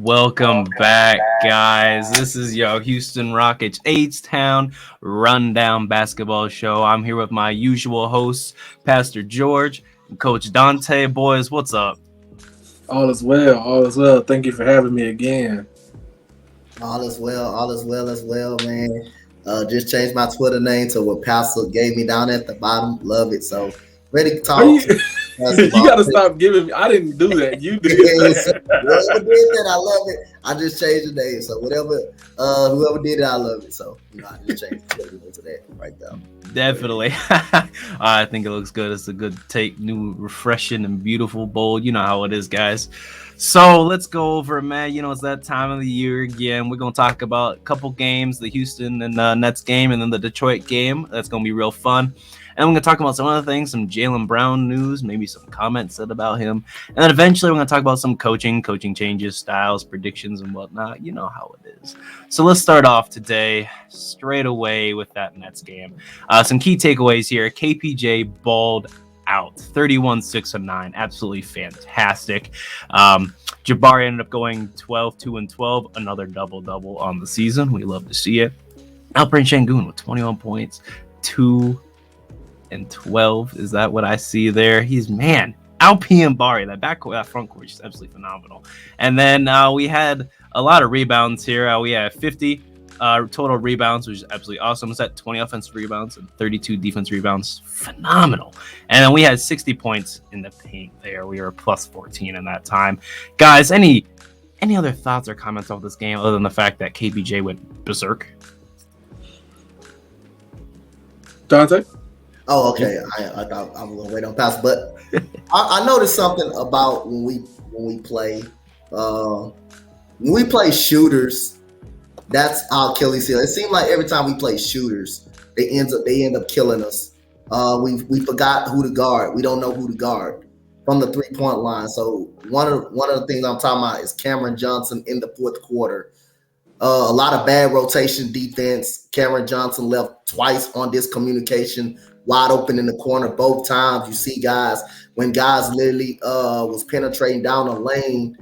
Welcome back, guys. This is your Houston Rockets H-Town Rundown Basketball Show. I'm here with my usual hosts, Pastor George and Coach Dante. Boys, what's up? All is well. All is well. Thank you for having me again. All is well. All is well as well, man. Just changed my Twitter name to what Pastor gave me down at the bottom. Love it. So ready to talk. You got to stop giving me. I didn't do that. You did. Whoever did that, I love it. I just changed the name. So whoever did it, I love it. So I just changed the to that right there. Definitely. I think it looks good. It's a good take, new, refreshing, and beautiful, bold. You know how it is, guys. So let's go over it, man. It's that time of the year again. We're going to talk about a couple games, the Houston and Nets game, and then the Detroit game. That's going to be real fun. And we're going to talk about some other things, some Jaylen Brown news, maybe some comments said about him. And then eventually we're going to talk about some coaching changes, styles, predictions, and whatnot. You know how it is. So let's start off today straight away with that Nets game. Some key takeaways here. KPJ balled out 31-6-9, absolutely fantastic. Jabari ended up going 12-2-12, another double on the season. We love to see it. Alperen Sengun with 21 points, 2 and 12. Is that what I see there? Alpi and Bari, that front court is absolutely phenomenal. And then we had a lot of rebounds here. We had 50 total rebounds, which is absolutely awesome. It's at 20 offensive rebounds and 32 defense rebounds. Phenomenal. And then we had 60 points in the paint there. We were plus 14 in that time. Guys, any other thoughts or comments on this game other than the fact that KPJ went berserk? Dante? Oh, okay. I thought I was gonna wait on Pastor, but I noticed something about when we play shooters. That's our Achilles heel. It seemed like every time we play shooters, they end up killing us. We forgot who to guard. We don't know who to guard from the 3-point line. So one of the things I'm talking about is Cameron Johnson in the fourth quarter. A lot of bad rotation defense. Cameron Johnson left twice on this communication, wide open in the corner both times. You see when guys literally was penetrating down the lane.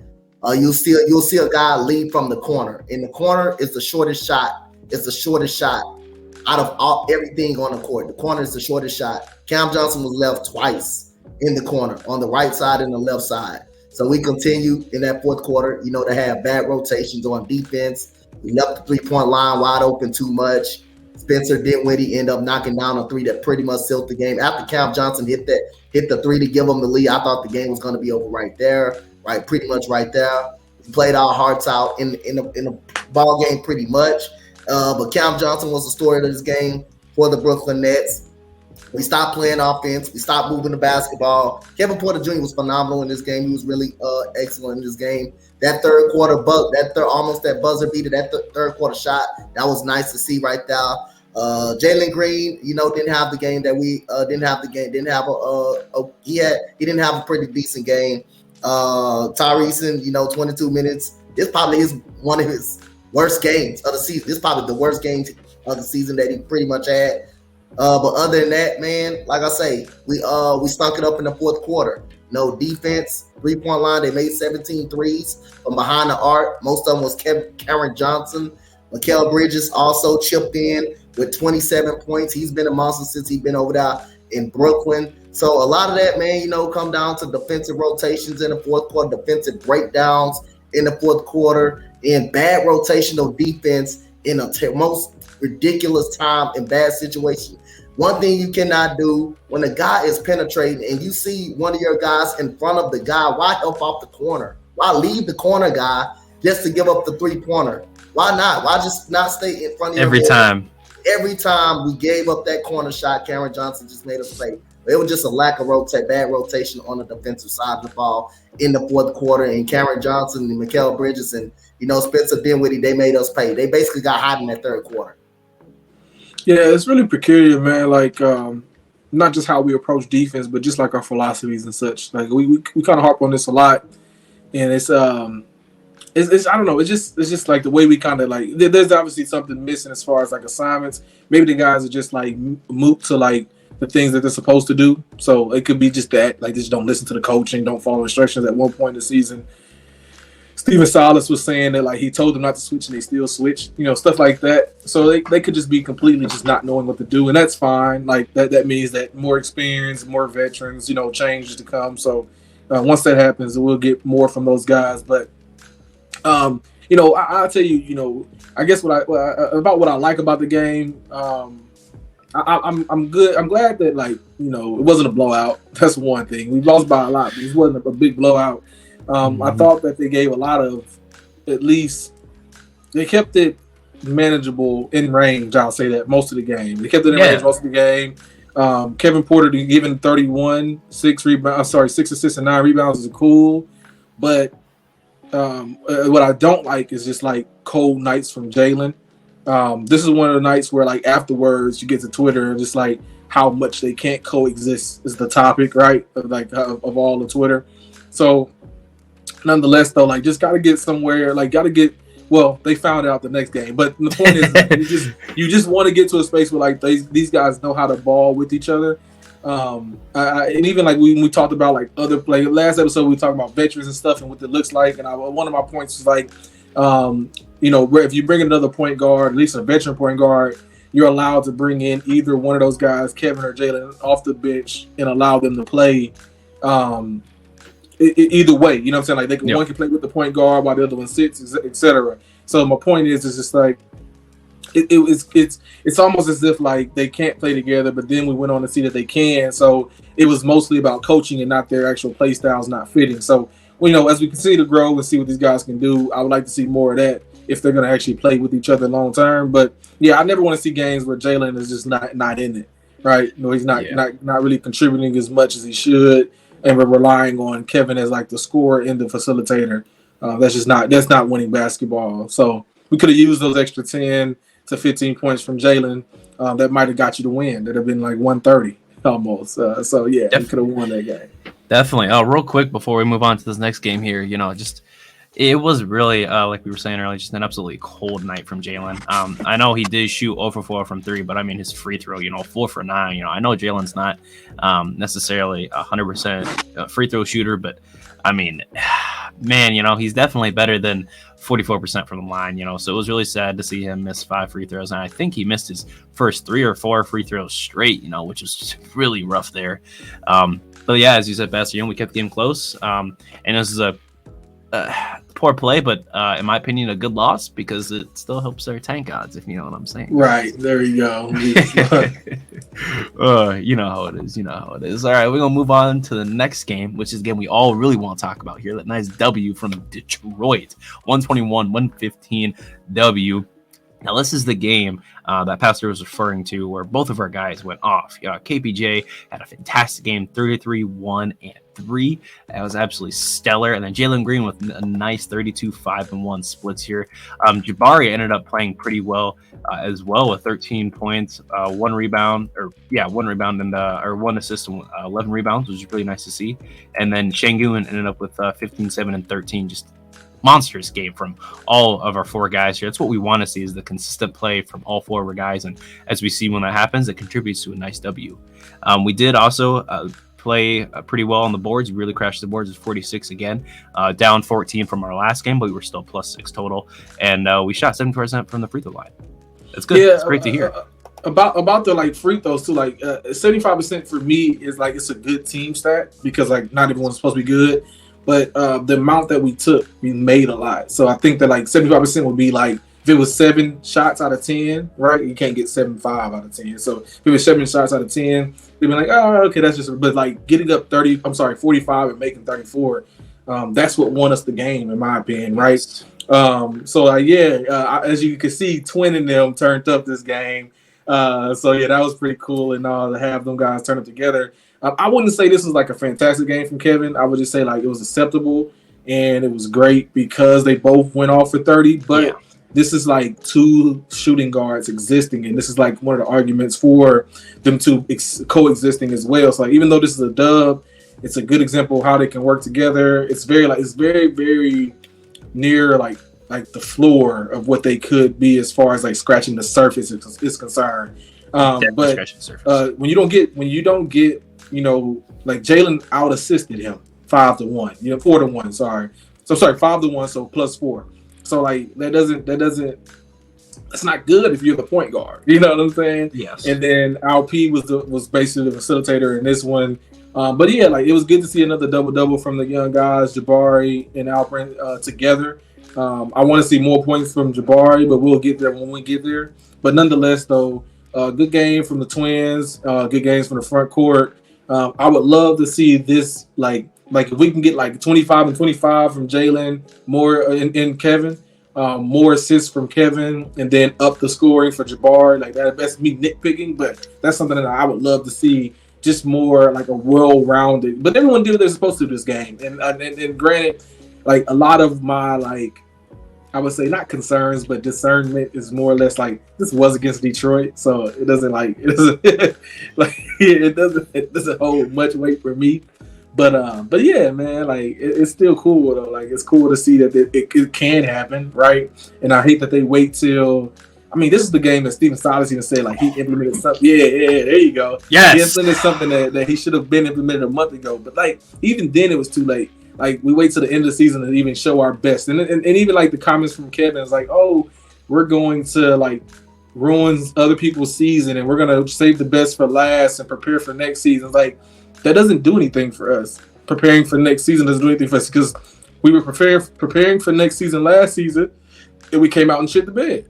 You'll see a guy lead from the corner. In the corner is the shortest shot. It's the shortest shot out of everything on the court. The corner is the shortest shot. Cam Johnson was left twice in the corner, on the right side and the left side. So we continue in that fourth quarter, to have bad rotations on defense. We left the 3-point line wide open too much. Spencer Dinwiddie ended up knocking down a 3 that pretty much sealed the game. After Cam Johnson hit the 3 to give him the lead, I thought the game was going to be over right there. Right, pretty much right there. We played our hearts out in the ball game pretty much. But Cam Johnson was the story of this game for the Brooklyn Nets. We stopped playing offense. We stopped moving the basketball. Kevin Porter Jr. was phenomenal in this game. He was really excellent in this game. That third quarter almost that buzzer beater, that third quarter shot, that was nice to see right there. Jalen Green, didn't have the game that we didn't have the game. He didn't have a pretty decent game. Tyrese, 22 minutes. This probably is one of his worst games of the season. This is probably the worst game of the season that he pretty much had. But other than that, man, like I say, we stunk it up in the fourth quarter. No defense, 3-point line. They made 17 threes from behind the arc. Most of them was Cameron Johnson. Mikal Bridges also chipped in with 27 points. He's been a monster since he's been over there in Brooklyn. So a lot of that, man, come down to defensive rotations in the fourth quarter, defensive breakdowns in the fourth quarter, and bad rotational defense in a most ridiculous time and bad situation. One thing you cannot do when a guy is penetrating and you see one of your guys in front of the guy, why help off the corner? Why leave the corner guy just to give up the 3-pointer? Why not? Why just not stay in front of every time? Every time we gave up that corner shot, Cameron Johnson just made us play. It was just a lack of bad rotation on the defensive side of the ball in the fourth quarter. And Cameron Johnson and Mikal Bridges and, Spencer Dinwiddie, they made us pay. They basically got hot in that third quarter. Yeah, it's really peculiar, man. Like, not just how we approach defense, but just like our philosophies and such. Like, we kind of harp on this a lot. And it's I don't know. It's just like the way we kind of like. There's obviously something missing as far as like assignments. Maybe the guys are just like moved to like the things that they're supposed to do. So it could be just that, like, just don't listen to the coaching, don't follow instructions at one point in the season. Steven Silas was saying that like he told them not to switch and they still switched, stuff like that. So they could just be completely just not knowing what to do, and that's fine. Like that means that more experience, more veterans, changes to come. So once that happens, we'll get more from those guys. But I'll tell you, I guess about what I like about the game. I'm good. I'm glad that it wasn't a blowout. That's one thing. We lost by a lot, but it wasn't a big blowout. I thought that they gave a lot of, at least, they kept it manageable in range. I'll say that most of the game. They kept it in range most of the game. Kevin Porter given 31, 6 assists and 9 rebounds is cool. But what I don't like is just like cold nights from Jalen. This is one of the nights where like afterwards you get to Twitter and just like how much they can't coexist is the topic, right? Of all the Twitter. So nonetheless, though, like just gotta get somewhere. Like well, they found out the next game, but the point is, you just want to get to a space where like these guys know how to ball with each other. And even like we talked about like other play last episode, we talked about veterans and stuff and what it looks like. And one of my points was like, if you bring another point guard, at least a veteran point guard, you're allowed to bring in either one of those guys, Kevin or Jalen, off the bench and allow them to play. Either way, you know what I'm saying? Like one can play with the point guard while the other one sits, etc. So my point is just like it's almost as if like they can't play together, but then we went on to see that they can. So it was mostly about coaching and not their actual play styles not fitting. So as we continue to grow and see what these guys can do, I would like to see more of that if they're going to actually play with each other long term. But yeah, I never want to see games where Jalen is just not in it, right? He's not really contributing as much as he should. And we're relying on Kevin as like the scorer and the facilitator. That's not winning basketball. So we could have used those extra 10 to 15 points from Jalen. That might have got you the win. That'd have been like 130 almost. So yeah, we could have won that game. Definitely. Real quick before we move on to this next game here, it was really like we were saying earlier, just an absolutely cold night from Jalen. I know he did shoot 0 for 4 from 3, but I mean his free throw, 4 for 9. I know Jalen's not necessarily 100% free throw shooter, but I mean, man, he's definitely better than 44% from the line. So it was really sad to see him miss 5 free throws, and I think he missed his first 3 or 4 free throws straight, which is really rough there. But yeah, as you said, Pastor, we kept the game close, and this is a poor play, but in my opinion, a good loss because it still helps their tank odds, if you know what I'm saying. Right, there you go. You know how it is. All right, we're gonna move on to the next game, which is a game we all really want to talk about here. That nice W from Detroit, 121-115 W. Now, this is the game that Pastor was referring to where both of our guys went off. KPJ had a fantastic game, 33-1 and 3. That was absolutely stellar. And then Jalen Green with a nice 32-5-1 splits here. Jabari ended up playing pretty well as well with 13 points, 1 rebound, and 1 assist and 11 rebounds, which is really nice to see. And then Şengün ended up with 15, 7, and 13, just monstrous game from all of our 4 guys here. That's what we want to see, is the consistent play from all 4 of our guys, and as we see when that happens, it contributes to a nice W. We did also play pretty well on the boards. We really crashed the boards. It's 46 again, down 14 from our last game, but we were still +6 total, and we shot 70% from the free throw line. That's good. It's great to hear. About the like free throws too, like 75% for me is like it's a good team stat because like not everyone's supposed to be good. But the amount that we took, we made a lot. So I think that like 75% would be like if it was 7 shots out of 10, right? You can't get 75 out of 10. So if it was 7 shots out of 10, we'd be like, oh, okay, that's just. But like getting up 45 and making 34, that's what won us the game, in my opinion, right? As you can see, Twin and them turned up this game. That was pretty cool and all to have them guys turn up together. I wouldn't say this was like a fantastic game from Kevin. I would just say like it was acceptable and it was great because they both went off for 30. But this is like 2 shooting guards existing, and this is like one of the arguments for them two coexisting as well. So like, even though this is a dub, it's a good example of how they can work together. It's very very near like the floor of what they could be as far as like scratching the surface is concerned. When you don't get like Jalen out assisted him 5-1, 4-1, sorry. So sorry, 5-1, so +4. So like that doesn't. It's not good if you're the point guard. You know what I'm saying? Yes. And then LP was basically the facilitator in this one. But yeah, like it was good to see another double from the young guys, Jabari and Alperen together. I want to see more points from Jabari, but we'll get there when we get there. But nonetheless, though, good game from the Twins. Good games from the front court. I would love to see this like if we can get like 25 and 25 from Jalen, more and Kevin. More assists from Kevin, and then up the scoring for Jabari. Like that's me nitpicking, but that's something that I would love to see. Just more like a well-rounded. But everyone did what they're supposed to do this game, and granted, like a lot of my like, I would say not concerns, but discernment is more or less like this was against Detroit, so it doesn't it doesn't hold much weight for me. But yeah, man, like it's still cool though. Like it's cool to see that it can happen, right? And I hate that they wait till. I mean, this is the game that Stephen Silas even said like he implemented something. Yeah, there you go. Yes, he implemented something that he should have been implemented a month ago. But like even then, it was too late. Like we wait till the end of the season to even show our best. And even like the comments from Kevin is like, oh, we're going to like ruin other people's season and we're gonna save the best for last and prepare for next season. Like. That doesn't do anything for us. Preparing for next season doesn't do anything for us because we were preparing for next season last season, and we came out and shit the bed.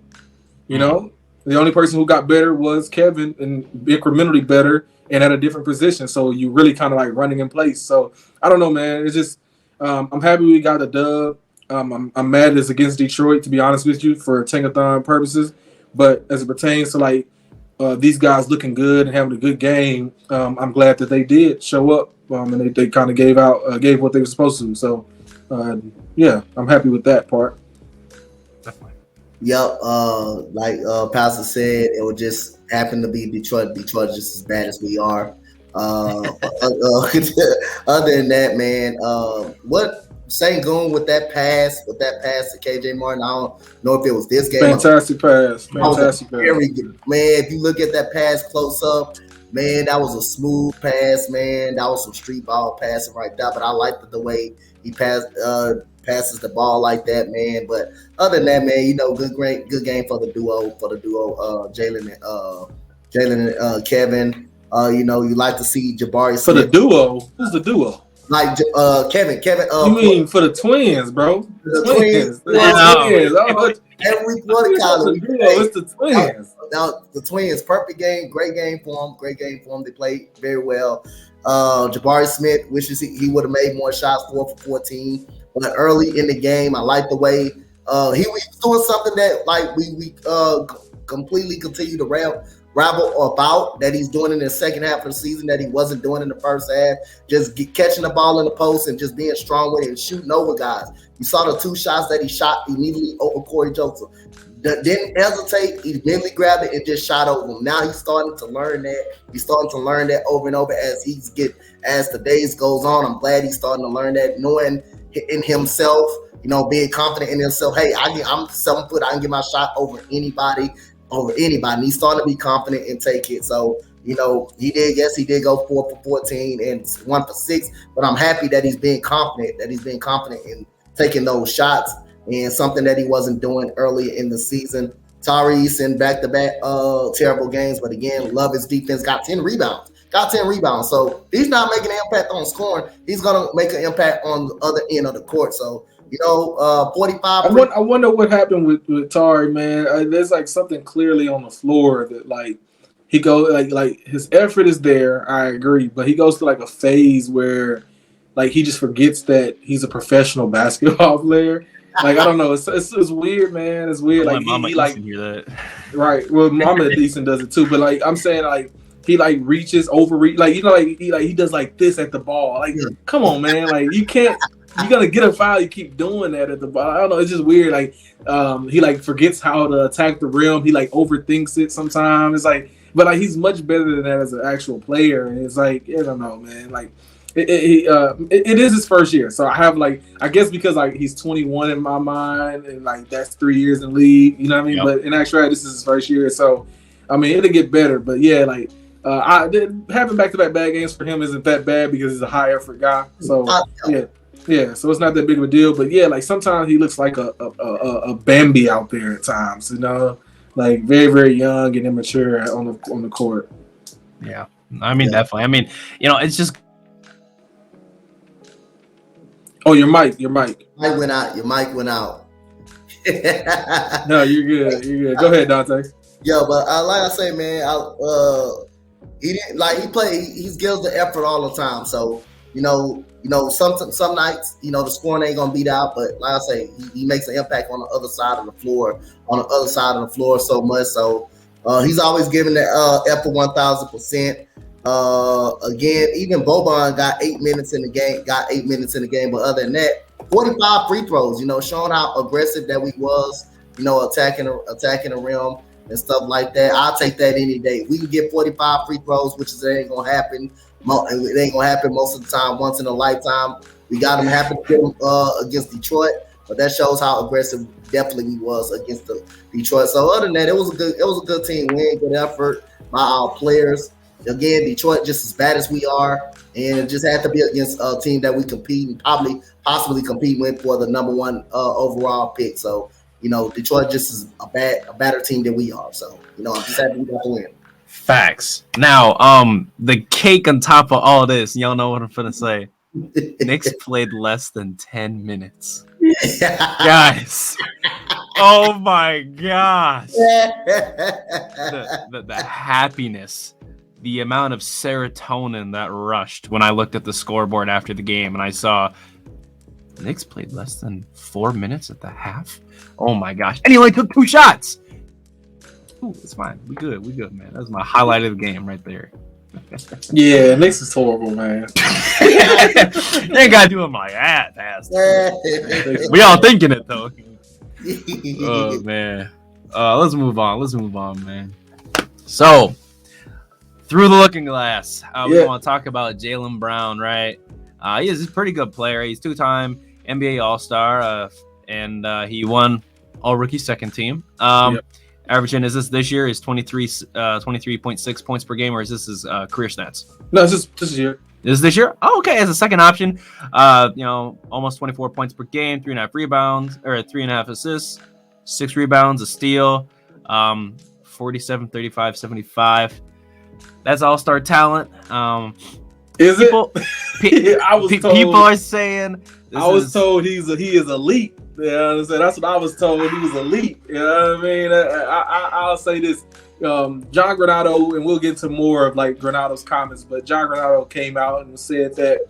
You know, the only person who got better was Kevin, and incrementally better, and at a different position. So you really kind of like running in place. So I don't know, man. It's just I'm happy we got a dub. I'm mad it's against Detroit, to be honest with you, for Tankathon purposes. But as it pertains to like. These guys looking good and having a good game. I'm glad that they did show up and they kind of gave what they were supposed to. So, yeah, I'm happy with that part. Definitely. Yep. Like Pastor said, it would just happen to be Detroit. Detroit just as bad as we are. Other than that, man, what Sengun with that pass to KJ Martin. I don't know if it was this game. Fantastic pass. Very good. Man, if you look at that pass close up, man, that was a smooth pass, man. That was some street ball passing right there. But I liked the way he passes the ball like that, man. But other than that, man, you know, good game for the duo, Jalen and Kevin. You know, you like to see Jabari for the duo. Who's the duo? Like Kevin. You mean for the Twins, bro? The Twins. Every quarter college. It's the Twins. Now the Twins, perfect game, great game for them. They played very well. Jabari Smith wishes he would have made more shots, 4 for 14. But early in the game, I like the way he was doing something that like we completely continue to rabble about that he's doing in the second half of the season that he wasn't doing in the first half. Just catching the ball in the post and just being strong with it and shooting over guys. You saw the 2 shots that he shot immediately over Corey Joseph. Didn't hesitate. He immediately grabbed it and just shot over him. Now he's starting to learn that. He's starting to learn that over and over as the days goes on. I'm glad he's starting to learn that, knowing in himself, you know, being confident in himself. Hey, I'm 7 foot. I can get my shot over anybody. And he's starting to be confident and take it. So, you know, he did go 4 for 14 and 1 for 6, but I'm happy that he's being confident in taking those shots, and something that he wasn't doing early in the season. Tyrese in back-to-back terrible games, but again, love his defense, got 10 rebounds. So he's not making an impact on scoring. He's going to make an impact on the other end of the court. So, you know, 45. I wonder what happened with Tari, man. There's like something clearly on the floor that like he goes like his effort is there. I agree, but he goes to like a phase where like he just forgets that he's a professional basketball player. Like I don't know, it's weird, man. It's weird. Like Mama he like hear that. Right. Well, Mama Decent does it too, but like I'm saying, like he like reaches, overreach, like you know, like he does like this at the ball. Like, come on, man. Like you can't. You gotta get a foul. You keep doing that at the ball. I don't know. It's just weird. Like he like forgets how to attack the rim. He like overthinks it sometimes. It's like, but like he's much better than that as an actual player. And it's like I don't know, man. Like it is his first year, so I have like I guess because like he's 21 in my mind, and like that's 3 years in league. You know what I mean? Yep. But in actuality, this is his first year, so I mean it'll get better. But yeah, like. Having back-to-back bad games for him isn't that bad because he's a high effort guy. So yeah. Yeah, so it's not that big of a deal. But yeah, like sometimes he looks like a Bambi out there at times, like very, very young and immature on the court. Yeah. I mean, definitely. I mean, it's just. Oh, your mic. Your mic went out. Your mic went out. No, you're good. You're good. Go ahead, Dante. Yeah, but like I say, man, he didn't he gives the effort all the time. So some nights, the scoring ain't gonna beat out, but like I say, he makes an impact on the other side of the floor, so much. So he's always giving the effort 1,000%. Again, even Boban got 8 minutes in the game, but other than that, 45 free throws. Showing how aggressive that we was. Attacking the rim and stuff like that. I'll take that any day. We can get 45 free throws, which is ain't gonna happen. It ain't gonna happen most of the time. Once in a lifetime, we got them happen against Detroit, but that shows how aggressive definitely we was against the Detroit. So other than that, it was a good team win, good effort by our players. Again, Detroit just as bad as we are, and it just had to be against a team that we compete and possibly compete with for the number one overall pick. So Detroit just is a better team than we are. So I'm just happy we got to win. Facts. Now, the cake on top of all this, y'all know what I'm gonna say. Knicks played less than 10 minutes. Guys. Oh my gosh. The happiness, the amount of serotonin that rushed when I looked at the scoreboard after the game and I saw the Knicks played less than 4 minutes at the half. Oh my gosh. And he only took 2 shots. Ooh, it's fine. We good, man. That's my highlight of the game right there. Yeah, Knicks is horrible, man. You ain't gotta do it like that, Pastor. We all thinking it though. Oh man. Let's move on, man. So, through the looking glass, we want to talk about Jaylen Brown, right? He's a pretty good player. He's 2-time NBA All-Star, and he won All-Rookie second team. Averaging this year is 23.6 points per game, or is this his career stats? No, this year. This year? Oh, okay. As a second option, almost 24 points per game, 3.5 rebounds, or 3.5 assists, 6 rebounds, a steal, 47, 35, 75. That's all-star talent. Is people, it? People are saying I was told he is elite. Yeah, that's what I was told. He was elite. You know what I mean? I'll say this. John Granato, and we'll get to more of like Granato's comments, but John Granato came out and said that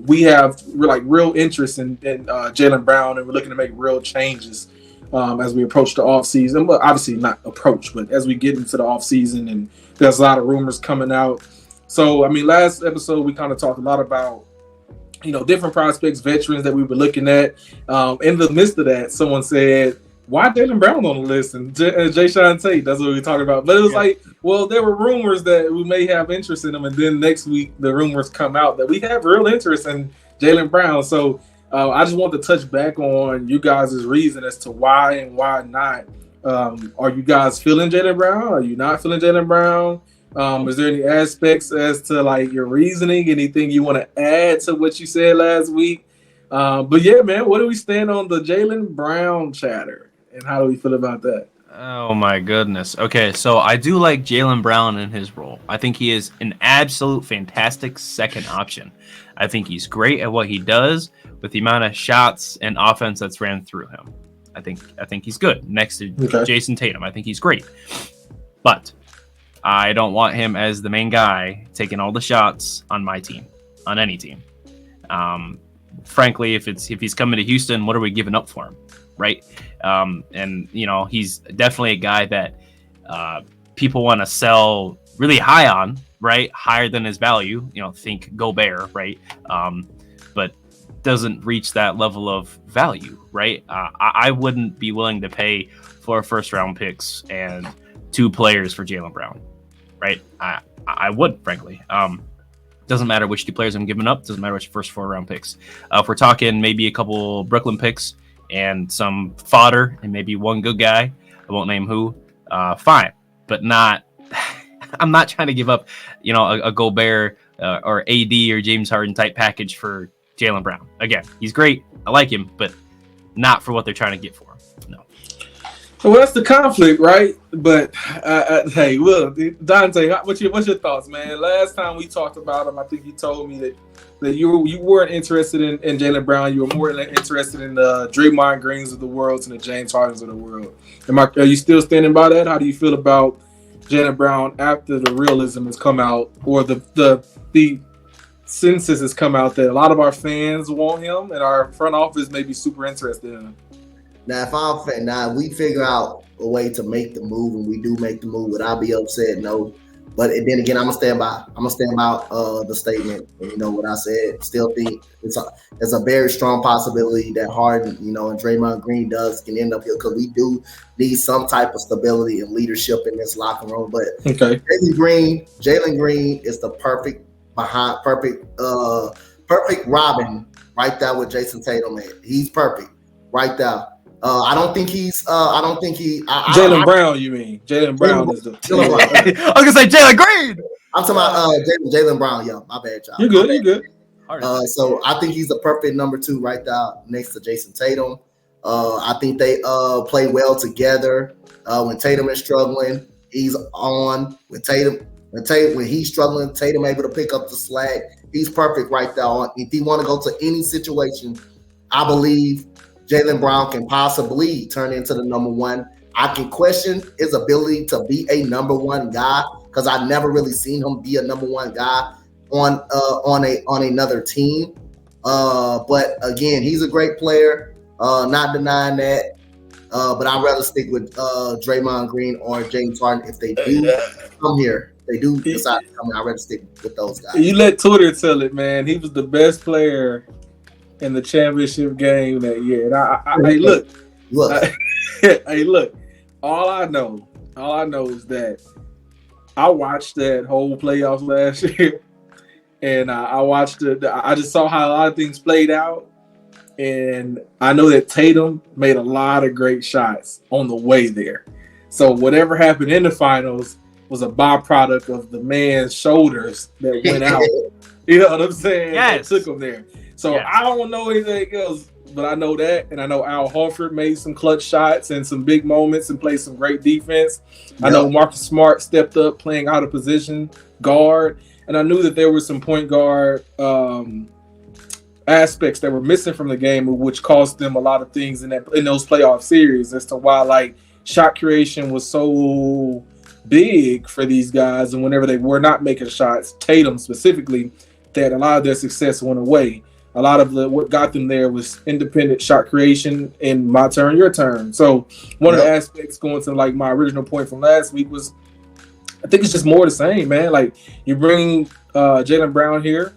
we have real interest in Jaylen Brown, and we're looking to make real changes as we approach the off season. But obviously not approach, but as we get into the off season, and there's a lot of rumors coming out. So I mean, last episode we kind of talked a lot about different prospects, veterans that we were looking at. In the midst of that, someone said, why Jaylen Brown on the list? And Jae'Sean Tate, that's what we were talking about. But it was like, well, there were rumors that we may have interest in him. And then next week, the rumors come out that we have real interest in Jaylen Brown. So I just want to touch back on you guys' reason as to why and why not. Are you guys feeling Jaylen Brown? Are you not feeling Jaylen Brown? Is there any aspects as to your reasoning? Anything you want to add to what you said last week? But yeah, man, what do we stand on the Jaylen Brown chatter, and how do we feel about that? Oh my goodness. Okay, so I do like Jaylen Brown in his role. I think he is an absolute fantastic second option. I think he's great at what he does with the amount of shots and offense that's ran through him. I think he's good next to Jason Tatum. I think he's great, but I don't want him as the main guy taking all the shots on my team, on any team. Frankly, if he's coming to Houston, what are we giving up for him, right? And he's definitely a guy that people want to sell really high on, right? Higher than his value. Think Gobert, right? But doesn't reach that level of value, right? I wouldn't be willing to pay 4 first-round picks and 2 players for Jaylen Brown, right? I would, frankly. Doesn't matter which 2 players I'm giving up. Doesn't matter which first 4-round picks. If we're talking maybe a couple Brooklyn picks and some fodder and maybe one good guy, I won't name who, fine. But not, I'm not trying to give up, a Gobert or AD or James Harden type package for Jaylen Brown. Again, he's great. I like him, but not for what they're trying to get for him. No. Well, that's the conflict, right? But hey, Will, Dante, what's your thoughts, man? Last time we talked about him, I think you told me that you weren't interested in Jaylen Brown. You were more interested in the Draymond Greens of the world and the James Hardens of the world. Are you still standing by that? How do you feel about Jaylen Brown after the realism has come out, or the census has come out that a lot of our fans want him and our front office may be super interested in him? Now, if we figure out a way to make the move, and we do make the move, would I be upset? No. But then again, I'm gonna stand by the statement. And, you know what I said. Still think it's a very strong possibility that Harden, you know, and Draymond Green can end up here, because we do need some type of stability and leadership in this locker room. But okay, Jaylen Green is the perfect Robin right there with Jason Tatum. He's perfect right there. I don't think Jaylen Brown, you mean? Jaylen Brown is the. I was gonna say Jaylen Green. I'm talking about Jaylen Brown. Yeah, my bad, y'all. You're good. You're good. So I think he's the perfect number 2 right there next to Jason Tatum. I think they play well together. When Tatum is struggling, he's on. When he's struggling, Tatum able to pick up the slack. He's perfect right there. If he want to go to any situation, I believe Jaylen Brown can possibly turn into the number 1. I can question his ability to be a number 1 guy, because I never really seen him be a number 1 guy on another team. But again, he's a great player. Not denying that. But I'd rather stick with Draymond Green or James Harden if they do come here. They do decide to come here. I'd rather stick with those guys. You let Twitter tell it, man. He was the best player in the championship game that year. And hey, look. Hey, look. All I know is that I watched that whole playoffs last year, and I watched it. I just saw how a lot of things played out, and I know that Tatum made a lot of great shots on the way there. So whatever happened in the finals was a byproduct of the man's shoulders that went out. You know what I'm saying? Yes. That took him there. So yes. I don't know anything else, but I know that, and I know Al Horford made some clutch shots and some big moments and played some great defense. Yep. I know Marcus Smart stepped up playing out of position guard, and I knew that there were some point guard aspects that were missing from the game, which cost them a lot of things in those playoff series, as to why like shot creation was so big for these guys, and whenever they were not making shots, Tatum specifically, that a lot of their success went away. A lot of what got them there was independent shot creation and my turn, your turn. So one of the aspects, going to like my original point from last week, was I think it's just more the same, man. Like you bring Jaylen Brown here.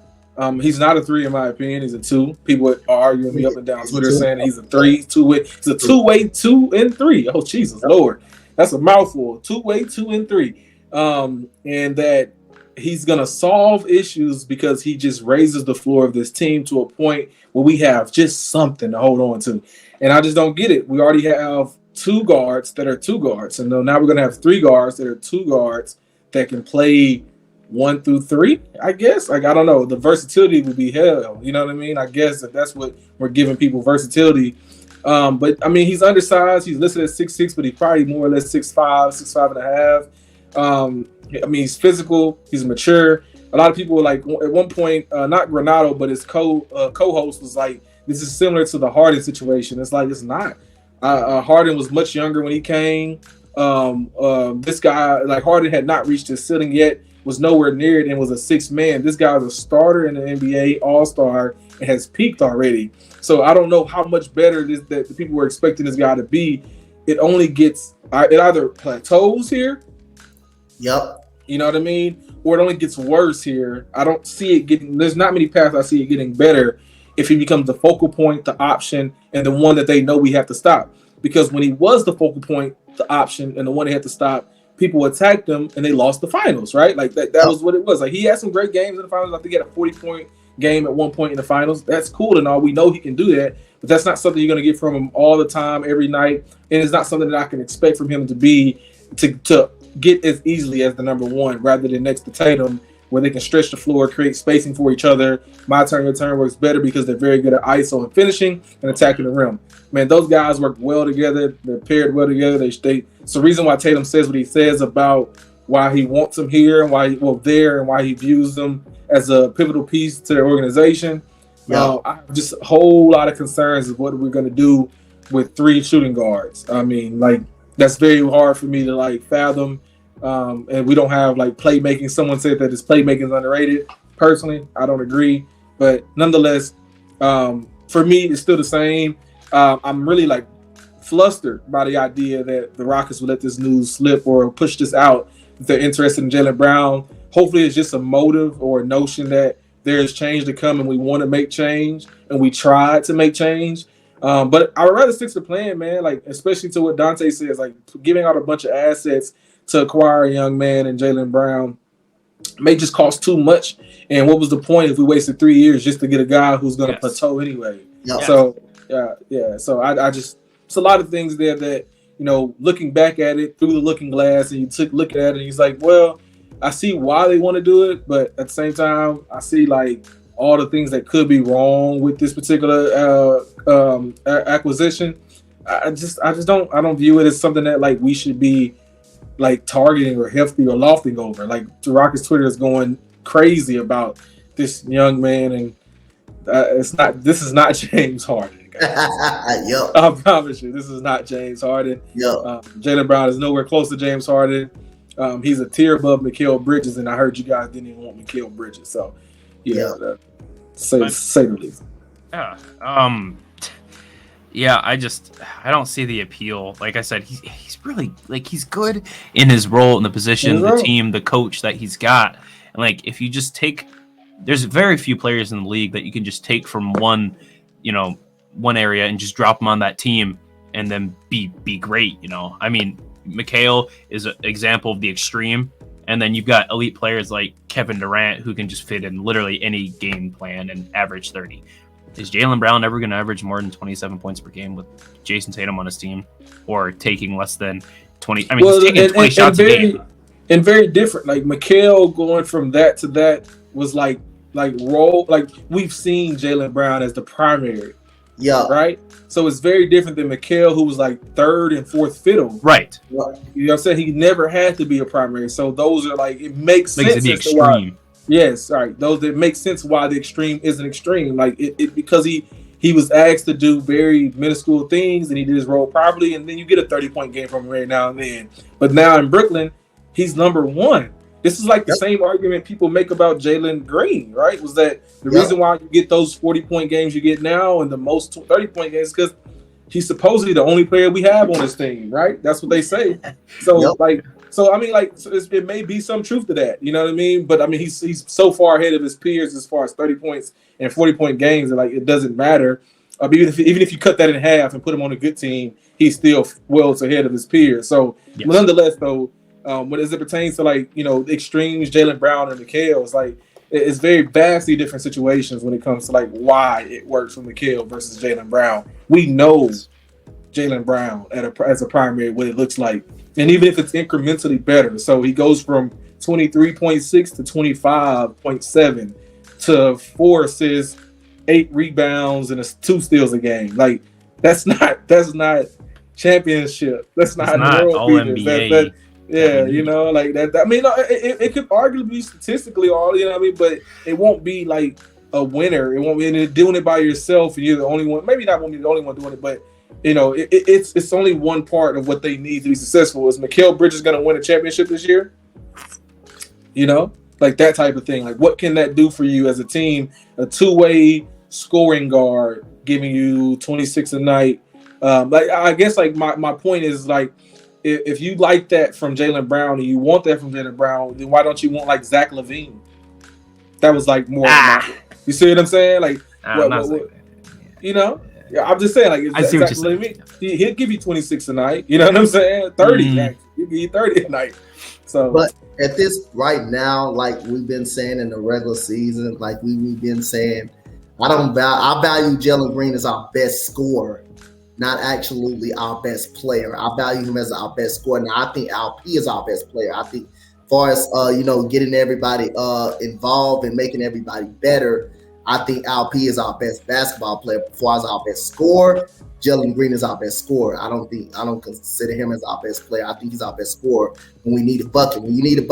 He's not a 3 in my opinion. He's a 2. People are arguing me up and down Twitter saying he's a 3. He's a two-way 2 and 3. Oh Jesus Lord, that's a mouthful. 2-way 2 and 3. And that he's going to solve issues because he just raises the floor of this team to a point where we have just something to hold on to. And I just don't get it. We already have 2 guards that are 2 guards. And now we're going to have 3 guards that are 2 guards that can play 1 through 3, I guess. Like, I don't know. The versatility would be hell. You know what I mean? I guess that's what we're giving people, versatility. But, I mean, he's undersized. He's listed at 6'6", but he's probably more or less 6'5", 6'5 and a half. I mean, he's physical. He's mature. A lot of people were like, at one point, not Granado, but his co-host was like, this is similar to the Harden situation. It's like, it's not. Harden was much younger when he came. This guy, like Harden had not reached his ceiling yet, was nowhere near it, and was a 6th man. This guy was a starter in the NBA, all-star, and has peaked already. So I don't know how much better it is that the people were expecting this guy to be. It only gets, it either plateaus here. Yep. You know what I mean? Or it only gets worse here. I don't see it getting, there's not many paths I see it getting better if he becomes the focal point, the option, and the one that they know we have to stop. Because when he was the focal point, the option, and the one they had to stop, people attacked him and they lost the finals, right? Like that was what it was. Like he had some great games in the finals. I think he had a 40-point game at one point in the finals. That's cool and all. We know he can do that, but that's not something you're going to get from him all the time, every night. And it's not something that I can expect from him to be, to get as easily as the number 1 rather than next to Tatum, where they can stretch the floor, create spacing for each other. My turn, your turn works better because they're very good at ISO and finishing and attacking the rim. Man, those guys work well together. They're paired well together. It's the reason why Tatum says what he says about why he wants them here and why he views them as a pivotal piece to their organization. Yeah. I have just a whole lot of concerns of what we're going to do with 3 shooting guards. I mean, like, that's very hard for me to like fathom. And we don't have like playmaking. Someone said that his playmaking is underrated. Personally, I don't agree. But nonetheless, for me, it's still the same. I'm really like flustered by the idea that the Rockets will let this news slip or push this out. If they're interested in Jaylen Brown, hopefully it's just a motive or a notion that there's change to come and we want to make change and we tried to make change. But I would rather stick to the plan, man. Like, especially to what Dante says, like giving out a bunch of assets to acquire a young man and Jaylen Brown may just cost too much. And what was the point if we wasted 3 years just to get a guy who's going to plateau anyway? Yes. So yeah. So I just, it's a lot of things there that, you know, looking back at it through the looking glass, and you look at it and he's like, well, I see why they want to do it, but at the same time, I see like all the things that could be wrong with this particular acquisition. I don't view it as something that like we should be like targeting or hefty or lofting over. Like the Rockets Twitter is going crazy about this young man, and this is not James Harden. Yep. I promise you, this is not James Harden. Yep. Jaylen Brown is nowhere close to James Harden. He's a tier above Mikal Bridges, and I heard you guys didn't even want Mikal Bridges. So, say the least. Yeah. Yeah, I don't see the appeal. Like I said, he's really like he's good in his role in the position, the team, the coach that he's got. And like if you just there's very few players in the league that you can just take from one area and just drop them on that team and then be great. I mean, Mikal is an example of the extreme, and then you've got elite players like Kevin Durant who can just fit in literally any game plan and average 30. Is Jaylen Brown ever going to average more than 27 points per game with Jason Tatum on his team, or taking less than 20? I mean, he's taking 20 shots a game. And very different. Like Mikal going from that to that was like role. Like we've seen Jaylen Brown as the primary. Yeah. Right. So it's very different than Mikal, who was like third and fourth fiddle. Right. You know what I'm saying? He never had to be a primary. So those are like, it makes sense. Makes it the extreme. Yes, all right. Those that make sense why the extreme isn't extreme. Like it because he was asked to do very minuscule things and he did his role properly, and then you get a 30-point game from him every now and then. But now in Brooklyn, he's number one. This is like the same argument people make about Jalen Green, right? Was that the reason why you get those 40-point games you get now and the most 30-point games because he's supposedly the only player we have on this team, right? That's what they say. So it may be some truth to that, you know what I mean? But I mean, he's so far ahead of his peers as far as 30 points and 40-point games that like it doesn't matter. Even if you cut that in half and put him on a good team, he's still well ahead of his peers. So nonetheless, though, when as it pertains to like the extremes, Jaylen Brown and Mikal, it's like it's very vastly different situations when it comes to like why it works for Mikal versus Jaylen Brown. We know Jaylen Brown as a primary what it looks like. And even if it's incrementally better, so he goes from 23.6 to 25.7 to 4 assists, 8 rebounds, and 2 steals a game. Like that's not championship. That's not all NBA. Like that. I mean, it could arguably be statistically all, but it won't be like a winner. It won't be doing it by yourself and you're the only one. Maybe not won't be the only one doing it, but. It's only one part of what they need to be successful. Is Mikal Bridges going to win a championship this year? Like that type of thing. Like what can that do for you as a team? A two-way scoring guard giving you 26 a night. I guess like my point is like if you like that from Jaylen Brown and you want that from Jaylen Brown, then why don't you want like Zach LaVine? That was like more. You see what I'm saying? Like Yeah, I'm just saying, like, I see what you're saying. He'll give you 26 a night. You know what I'm saying? 30, he'll give you 30 a night. So, but at this right now, like we've been saying in the regular season, like we've been saying, I value Jalen Green as our best scorer, not absolutely our best player. I value him as our best scorer. Now, I think LP is our best player. I think far as getting everybody involved and making everybody better, I think Al P is our best basketball player. As far as our best scorer, Jalen Green is our best scorer. I don't consider him as our best player. I think he's our best scorer when we need a bucket. When we need a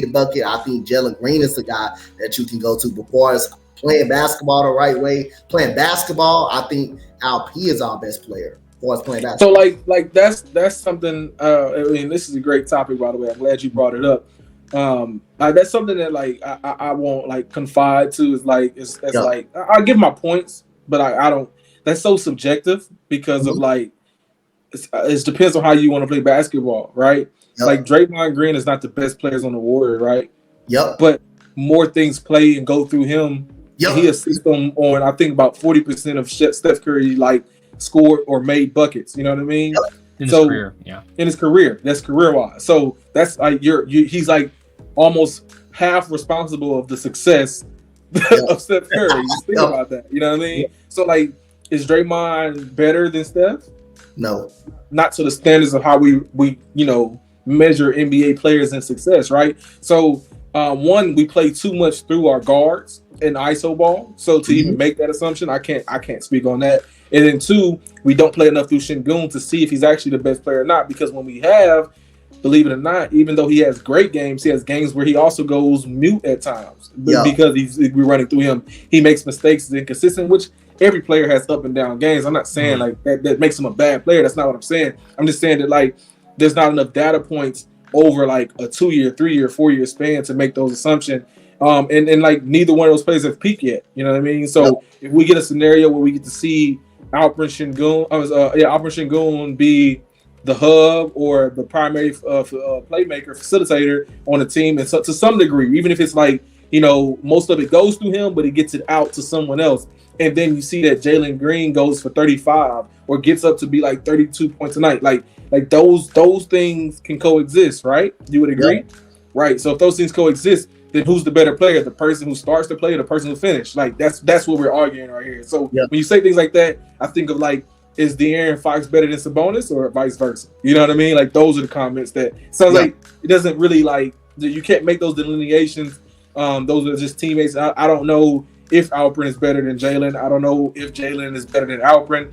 bucket, I think Jalen Green is the guy that you can go to. But as far as playing basketball the right way, I think Al P is our best player. As far as playing basketball. So like that's something. I mean, this is a great topic, by the way. I'm glad you brought it up. That's something that like I won't like confide to. Is like it's like I give my points, but I don't. That's so subjective because of like it depends on how you want to play basketball, right? Yep. Like Draymond Green is not the best players on the Warriors, right? Yep. But more things play and go through him. Yep. He assists on I think about 40% of Steph Curry like scored or made buckets. You know what I mean? Yep. In his career, yeah. In his career, that's career wise. So that's like he's like almost half responsible of the success of Steph Curry. Just think about that. You know what I mean? So like, is Draymond better than Steph? No, not to the standards of how we measure NBA players in success, right? So one, we play too much through our guards in ISO ball. So to even make that assumption, I can't speak on that. And then two, we don't play enough through Şengün to see if he's actually the best player or not. Because when we have, believe it or not, even though he has great games, he has games where he also goes mute at times because we're running through him. He makes mistakes, is inconsistent, which every player has up and down games. I'm not saying like that makes him a bad player. That's not what I'm saying. I'm just saying that like there's not enough data points over like a 2-year, 3-year, 4-year span to make those assumptions. And like neither one of those players have peaked yet. You know what I mean? So if we get a scenario where we get to see Alperen Şengün be the hub or the primary playmaker, facilitator on the team, and so to some degree, even if it's like most of it goes through him, but he gets it out to someone else. And then you see that Jalen Green goes for 35 or gets up to be like 32 points a night. Like those things can coexist, right? You would agree? Yeah. Right. So if those things coexist, then who's the better player? The person who starts to play or the person who finishes? Like that's what we're arguing right here. So when you say things like that, I think of like, is De'Aaron Fox better than Sabonis or vice versa? You know what I mean? Like those are the comments that sounds like it doesn't really like, you can't make those delineations. Those are just teammates. I don't know if Alperen is better than Jalen. I don't know if Jalen is better than Alperen.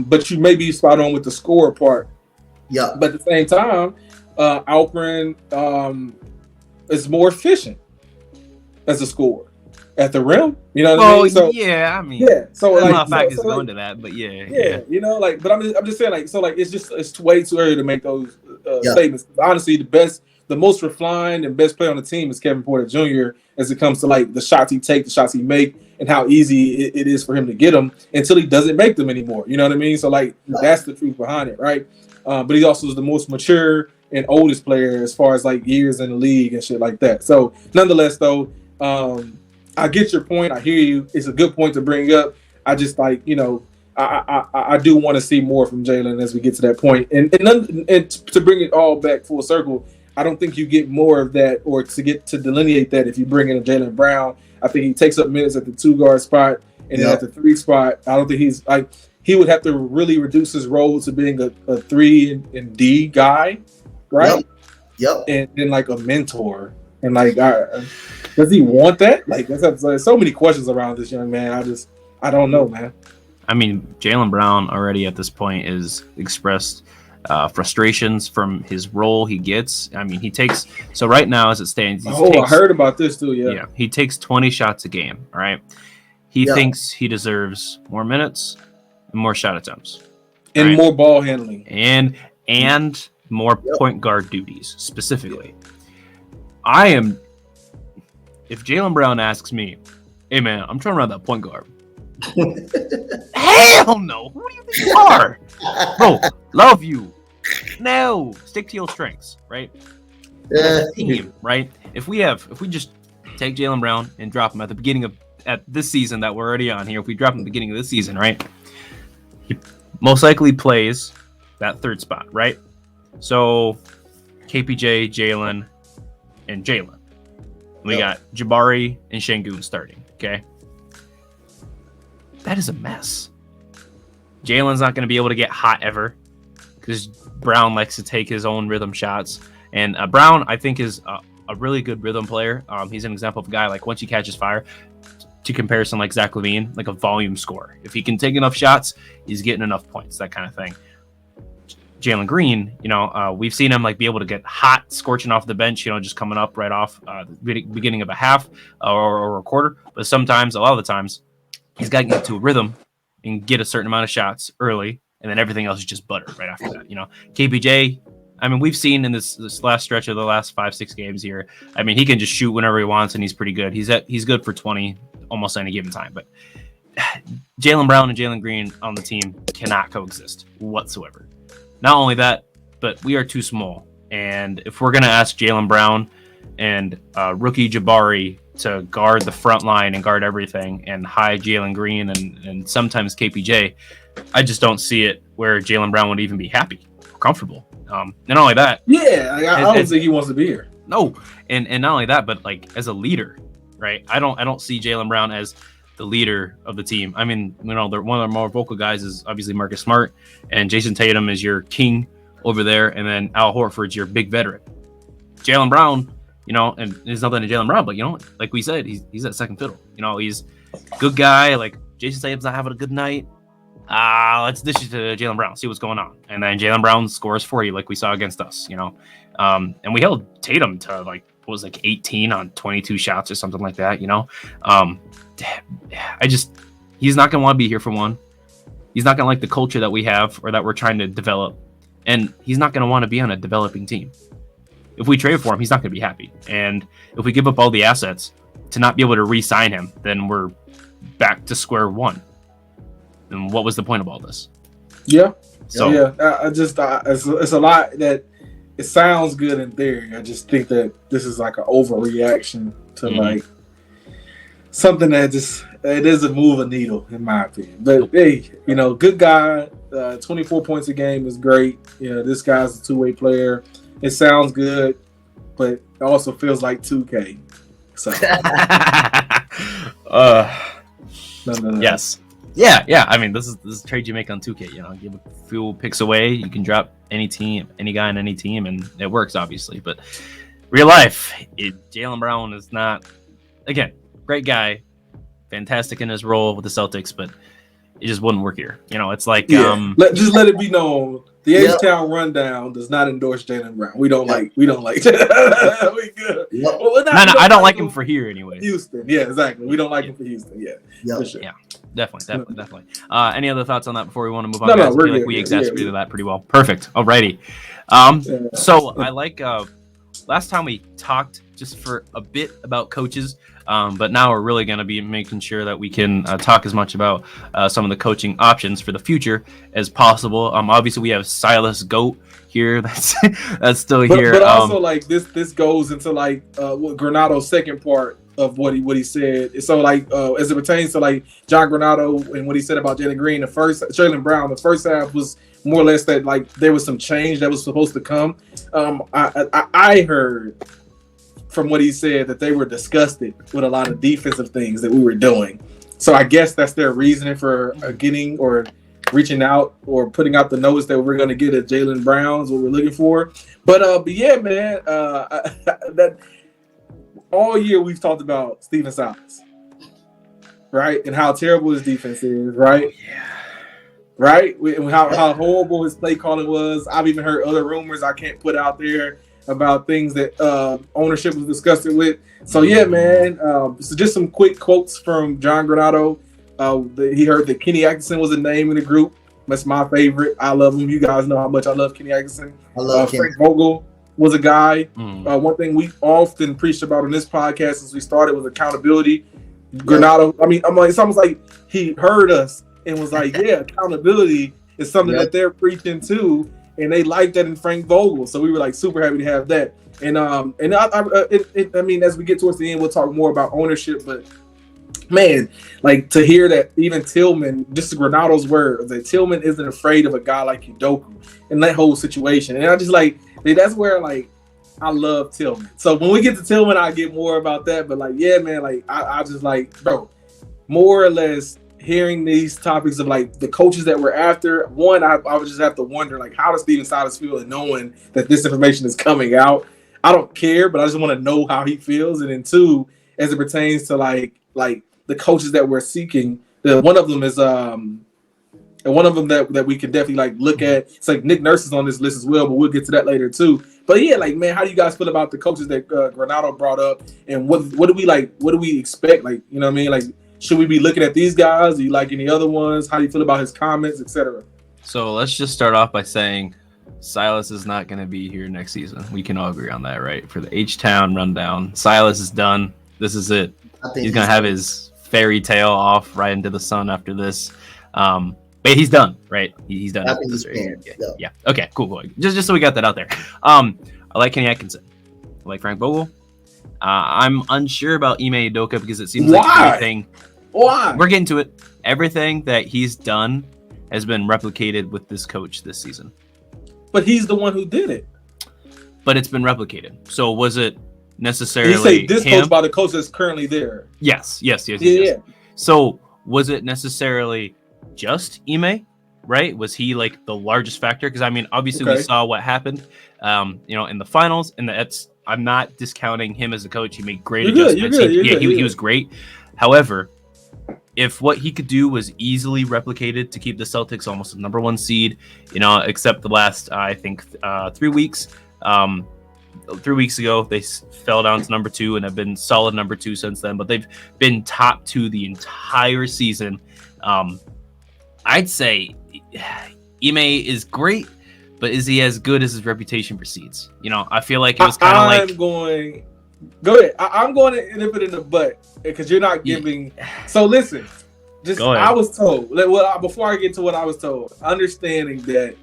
But you may be spot on with the score part. Yeah. But at the same time, Alperen is more efficient as a scorer at the rim. You know what I mean? So, yeah, I mean, So like, factors go into that, but yeah. But I'm just saying like, so like it's way too early to make those statements. Honestly, the most refined and best player on the team is Kevin Porter Jr. as it comes to like the shots he takes, the shots he make, and how easy it is for him to get them until he doesn't make them anymore. You know what I mean? So like that's the truth behind it, right? But he also is the most mature and oldest player as far as like years in the league and shit like that. So nonetheless, though, I get your point. I hear you. It's a good point to bring up. I just like I do want to see more from Jalen as we get to that point. And to bring it all back full circle, I don't think you get more of that or to delineate that if you bring in a Jaylen Brown. I think he takes up minutes at the 2-guard spot and then at the 3 spot. I don't think he's like, he would have to really reduce his role to being a 3 and D guy, right? Yep. And then like a mentor. And like, does he want that? Like, there's so many questions around this young man. I don't know, man. I mean, Jaylen Brown already at this point is expressed frustrations from his role he gets. I mean, so right now as it stands, I heard about this too. Yeah, he takes 20 shots a game. All right, he thinks he deserves more minutes and more shot attempts and more ball handling and more point guard duties specifically. If Jaylen Brown asks me, hey man, I'm trying to run that point guard. Hell no! Who do you think you are? Bro, love you. No, stick to your strengths, right? Team, right? If we just take Jaylen Brown and drop him at this season that we're already on here, if we drop him at the beginning of this season, right? He most likely plays that 3rd spot, right? So KPJ, Jalen, and Jalen. We got Jabari and Şengün starting, okay? That is a mess. Jalen's not going to be able to get hot ever because Brown likes to take his own rhythm shots, And Brown, I think, is a really good rhythm player. He's an example of a guy like once he catches fire, to comparison like Zach LaVine, like a volume scorer. If he can take enough shots, he's getting enough points, that kind of thing. Jalen Green, we've seen him like be able to get hot, scorching off the bench, just coming up right off the beginning of a half or a quarter. But sometimes, a lot of the times, he's got to get to a rhythm and get a certain amount of shots early, and then everything else is just butter right after that. KPJ, I mean, we've seen in this last stretch of the last 5-6 games here, I mean, he can just shoot whenever he wants, and he's pretty good. He's good for 20 almost any given time. But Jaylen Brown and Jalen Green on the team cannot coexist whatsoever. Not only that, but we are too small. And if we're going to ask Jaylen Brown and rookie Jabari to guard the front line and guard everything and hide Jalen Green and sometimes KPJ, I just don't see it where Jaylen Brown would even be happy or comfortable. And not only that. Yeah, I don't think he wants to be here. No. And not only that, but like as a leader, right? I don't see Jaylen Brown as the leader of the team. I mean, one of the more vocal guys is obviously Marcus Smart, and Jason Tatum is your king over there, and then Al Horford's your big veteran. Jaylen Brown, and there's nothing to Jaylen Brown, but like we said, he's that second fiddle. He's a good guy. Like Jason Tatum's not having a good night. Let's dish it to Jaylen Brown, see what's going on, and then Jaylen Brown scores 40 like we saw against us. And we held Tatum to like 18 on 22 shots or something like that. He's not gonna want to be here for one. He's not gonna like the culture that we have or that we're trying to develop, and he's not gonna want to be on a developing team. If we trade for him, he's not gonna be happy. And if we give up all the assets to not be able to re-sign him, then we're back to square one. And what was the point of all this? Yeah. So yeah, it's a lot that it sounds good in theory. I just think that this is like an overreaction to like something that it doesn't move a needle in my opinion. But hey, good guy. 24 points a game is great. This guy's a two-way player. It sounds good, but it also feels like 2K. So no. Yes. Yeah. I mean, this is a trade you make on 2K. Give a few picks away. You can drop any team, any guy on any team, and it works, obviously. But real life, Jaylen Brown is not, again, great guy, fantastic in his role with the Celtics, but it just wouldn't work here. It's like just let it be known. The H-Town Rundown does not endorse Jaylen Brown. We don't like. We good. Yep. Well, I don't like him for here anyway. Houston, yeah, exactly. We don't like him for Houston, for sure. Yeah, definitely. Any other thoughts on that before we want to move on? No, I feel like we exasperated that pretty well. Perfect. Alrighty. So I like last time we talked just for a bit about coaches. But now we're really going to be making sure that we can talk as much about some of the coaching options for the future as possible. Obviously, we have Silas Goat here. That's still here. But also, like this goes into like what Granado's second part of what he said. So like as it pertains to like John Granado and what he said about Jalen Green, Jaylen Brown, the first half was more or less that like there was some change that was supposed to come. I heard from what he said that they were disgusted with a lot of defensive things that we were doing. So I guess that's their reasoning for getting or reaching out or putting out the notice that we're going to get at Jaylen Brown's what we're looking for. But yeah, man, that all year we've talked about Stephen Silas, right? And how terrible his defense is, right? Yeah. Right? And how horrible his play calling was. I've even heard other rumors I can't put out there about things that ownership was discussing with. So yeah, man. So just some quick quotes from John Granado. He heard that Kenny Atkinson was a name in the group. That's my favorite. I love him. You guys know how much I love Kenny Atkinson. I love Frank Vogel was a guy. One thing we often preached about on this podcast since we started was accountability. Granado, I mean, it's almost like he heard us and was like, yeah, accountability is something that they're preaching too. And they liked that in Frank Vogel, so we were like super happy to have that. And I mean, as we get towards the end, we'll talk more about ownership. But man, like to hear that even Tillman, this is Granado's word, that Tillman isn't afraid of a guy like Udoka in that whole situation. And I just like that's where like I love Tillman. So when we get to Tillman, I get more about that. But like, yeah, man, like I just like, bro, more or less, hearing these topics of like the coaches that we're after, one, I would just have to wonder like how does Steven Silas feel and knowing that this information is coming out. I don't care, but I just want to know how he feels. And then two, as it pertains to like the coaches that we're seeking, one of them is and one of them that we can definitely like look at. It's like Nick Nurse is on this list as well, but we'll get to that later too. But yeah, like man, how do you guys feel about the coaches that Granado brought up, and what do we like? What do we expect? Like, you know what I mean? Like, should we be looking at these guys? Do you like any other ones? How do you feel about his comments, etc.? So let's just start off by saying Silas is not going to be here next season. We can all agree on that, right? For the H-Town rundown, Silas is done. This is it. He's going to have his fairy tale off right into the sun after this. But he's done, right? He's done. I think he's fair. Yeah. Okay, cool. Just so we got that out there. I like Kenny Atkinson. I like Frank Vogel. I'm unsure about Ime Udoka because it seems like everything. Why? We're getting to it. Everything that he's done has been replicated with this coach this season. But he's the one who did it. But it's been replicated. So was it necessarily He say this him? coach by the coach that's currently there. Yes. Yeah. So was it necessarily just Ime, right? Was he like the largest factor? Because I mean, obviously we saw what happened, in the finals, and I'm not discounting him as a coach. He made great adjustments. He was great. However, if what he could do was easily replicated to keep the Celtics almost the number one seed, except the last, I think, 3 weeks. 3 weeks ago, they fell down to number 2 and have been solid number 2 since then. But they've been top 2 the entire season. I'd say Ime is great, but is he as good as his reputation precedes? I feel like it was kind of like. Go ahead. I'm going to nip it in the butt because you're not giving. So listen, I was told. Before I get to what I was told, understanding that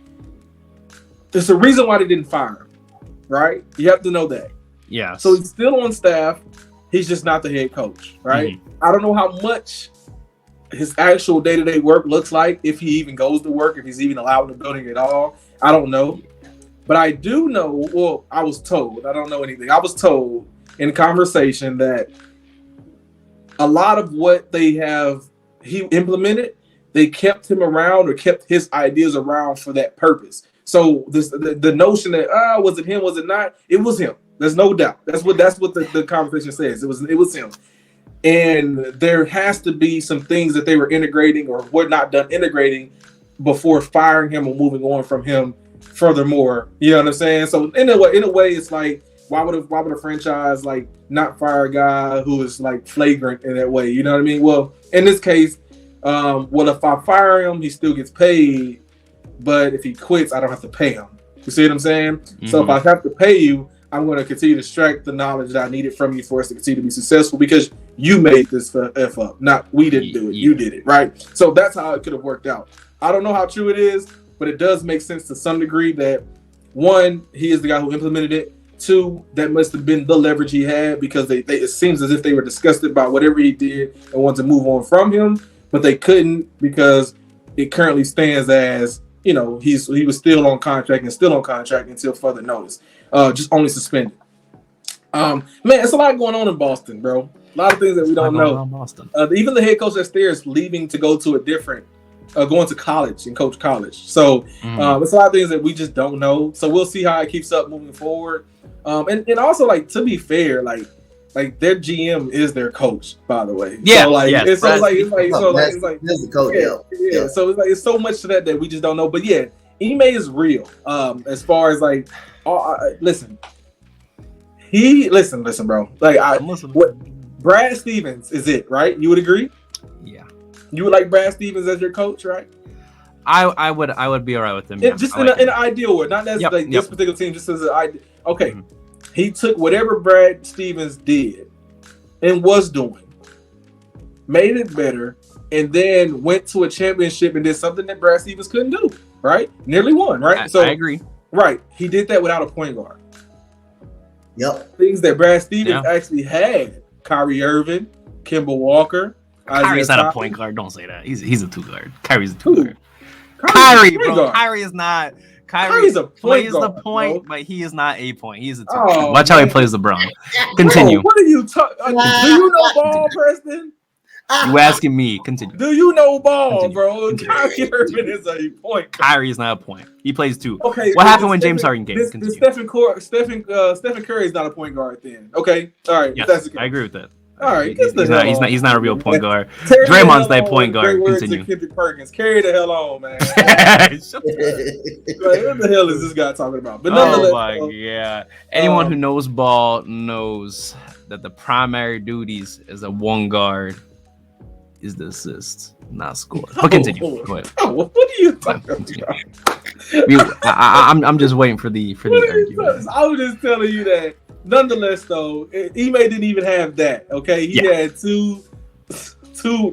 there's a reason why they didn't fire him, right? You have to know that. Yeah. So he's still on staff. He's just not the head coach, right? Mm-hmm. I don't know how much his actual day-to-day work looks like, if he even goes to work, if he's even allowed in the building at all. I don't know. But I do know, well, I was told, I don't know anything. I was told in conversation that a lot of what he implemented, they kept him around or kept his ideas around for that purpose. So the notion that was it him, was it not? It was him. There's no doubt. That's what the conversation says. It was him. And there has to be some things that they were integrating or were not done integrating before firing him or moving on from him. Furthermore, you know what I'm saying? So in a way, it's like, why would a franchise like not fire a guy who is like flagrant in that way? You know what I mean? Well, in this case, if I fire him, he still gets paid, but if he quits, I don't have to pay him. You see what I'm saying? Mm-hmm. So if I have to pay you, I'm going to continue to extract the knowledge that I needed from you for us to continue to be successful because you made this F up. Not we didn't do it. You did it, right? So that's how it could have worked out. I don't know how true it is, but it does make sense to some degree that, one, he is the guy who implemented it. Two, that must have been the leverage he had because it seems as if they were disgusted by whatever he did and wanted to move on from him, but they couldn't because it currently stands as, he was still on contract until further notice. Just only suspended. Man, it's a lot going on in Boston, bro. A lot of things that we don't know. Boston. Even the head coach that's there is leaving to go to a different, going to college and coach college. So it's a lot of things that we just don't know. So we'll see how it keeps up moving forward. And also, like, to be fair, like their GM is their coach, by the way. Yeah. So that's the coach. Yeah. So it's like it's so much to that we just don't know. But yeah, Ime is real. As far as like, listen, bro. Like Brad Stevens is it, right? You would agree? Yeah. You would like Brad Stevens as your coach, right? I would be all right with him. Yeah. Just in an ideal world, not necessarily this particular team, just as an idea. Okay. Mm-hmm. He took whatever Brad Stevens did and was doing, made it better, and then went to a championship and did something that Brad Stevens couldn't do, right? Nearly won, right? I agree. Right. He did that without a point guard. Yep. Things that Brad Stevens actually had. Kyrie Irving, Kemba Walker. Kyrie's not a point guard. Don't say that. He's a 2 guard. Kyrie's a 2 guard. Kyrie, bro. Kyrie is not. Kyrie's a plays guard, the point, bro. But he is not a point. He's a 2 guard. Watch how he plays LeBron. Continue. Bro, what are you talking? Do you know ball, Preston? You asking me? Continue. Do you know ball, Continue. bro? Continue. Kyrie Irving is a point guard. Kyrie is not a point. He plays 2. Okay. What happened when James Harden came? This Continue. Stephen Curry is not a point guard then. Okay. All right. Yes, That's I agree with that. All right. He's not a real point guard. Carry Draymond's the hell that on, point guard. great words Continue. to Kendrick Perkins. Carry the hell on, man. Shut Like, what the hell is this guy talking about? But nonetheless, Oh my god! Anyone who knows ball knows that the primary duties as a one guard is the assist, not score. But continue. Go ahead. Oh, what are you talking about? I'm just waiting for the What are you argument. talking- I was just telling you that. Nonetheless, though, Ime didn't even have that. Okay, he had two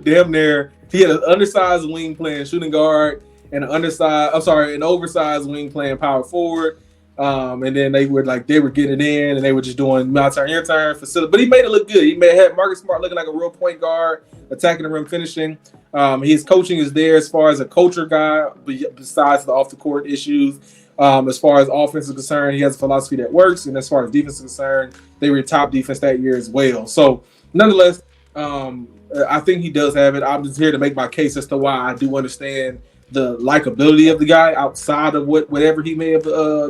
damn near. He had an undersized wing playing shooting guard and an oversized wing playing power forward. And then they were getting it in, and they were just doing my turn, your turn, facility. But he made it look good. He had Marcus Smart looking like a real point guard, attacking the rim, finishing. His coaching is there as far as a culture guy, besides the off the court issues. As far as offense is concerned, he has a philosophy that works, and as far as defense is concerned, they were top defense that year as well. So, nonetheless, I think he does have it. I'm just here to make my case as to why I do understand the likability of the guy outside of whatever he may have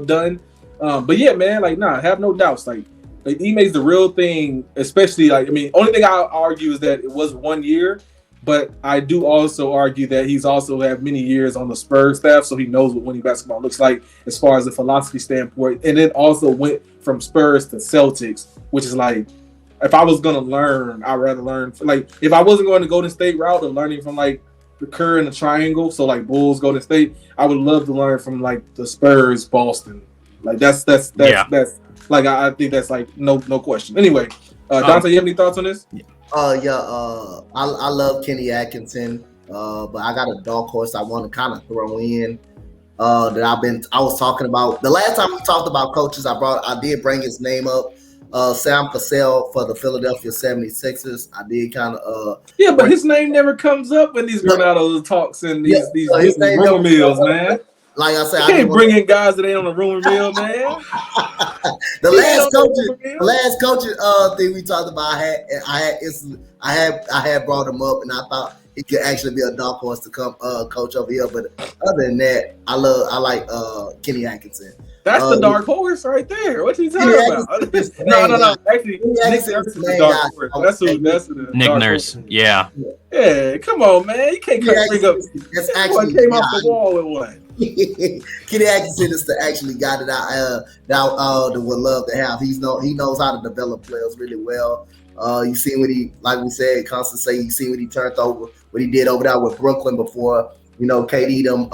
done. But yeah, man, have no doubts. He makes the real thing, especially only thing I'll argue is that it was 1 year. But I do also argue that he's also had many years on the Spurs staff, so he knows what winning basketball looks like as far as a philosophy standpoint. And then also went from Spurs to Celtics, which is if I was going to learn, I'd rather learn. If I wasn't going to Golden State route of learning from the Kerr and the triangle, so Bulls, Golden State, I would love to learn from the Spurs, Boston. I think that's no question. Anyway, Dante, you have any thoughts on this? I love Kenny Atkinson, but I got a dark horse I want to kind of throw in that I was talking about. The last time we talked about coaches, I did bring his name up, Sam Cassell for the Philadelphia 76ers. I did kind of but his name never comes up in these Ronaldo talks and these rumor mills, man. Like I said, I can't bring in guys that ain't on the rumor mill, man. The last coaching thing we talked about, I had brought him up, and I thought he could actually be a dark horse to come coach over here. But other than that, I like Kenny Atkinson. That's the dark horse right there. What you talking about? No. Actually, Nick Nurse is the dark horse. That's the Nick Nurse. Yeah. Yeah, come on, man. You can't bring up. That's actually came off the wall with one. Kenny Atkinson is the actually guy that I would love to have. He knows how to develop players really well. You see what he, like we said, Constance say, you see what he turned over, what he did over there with Brooklyn before. KD them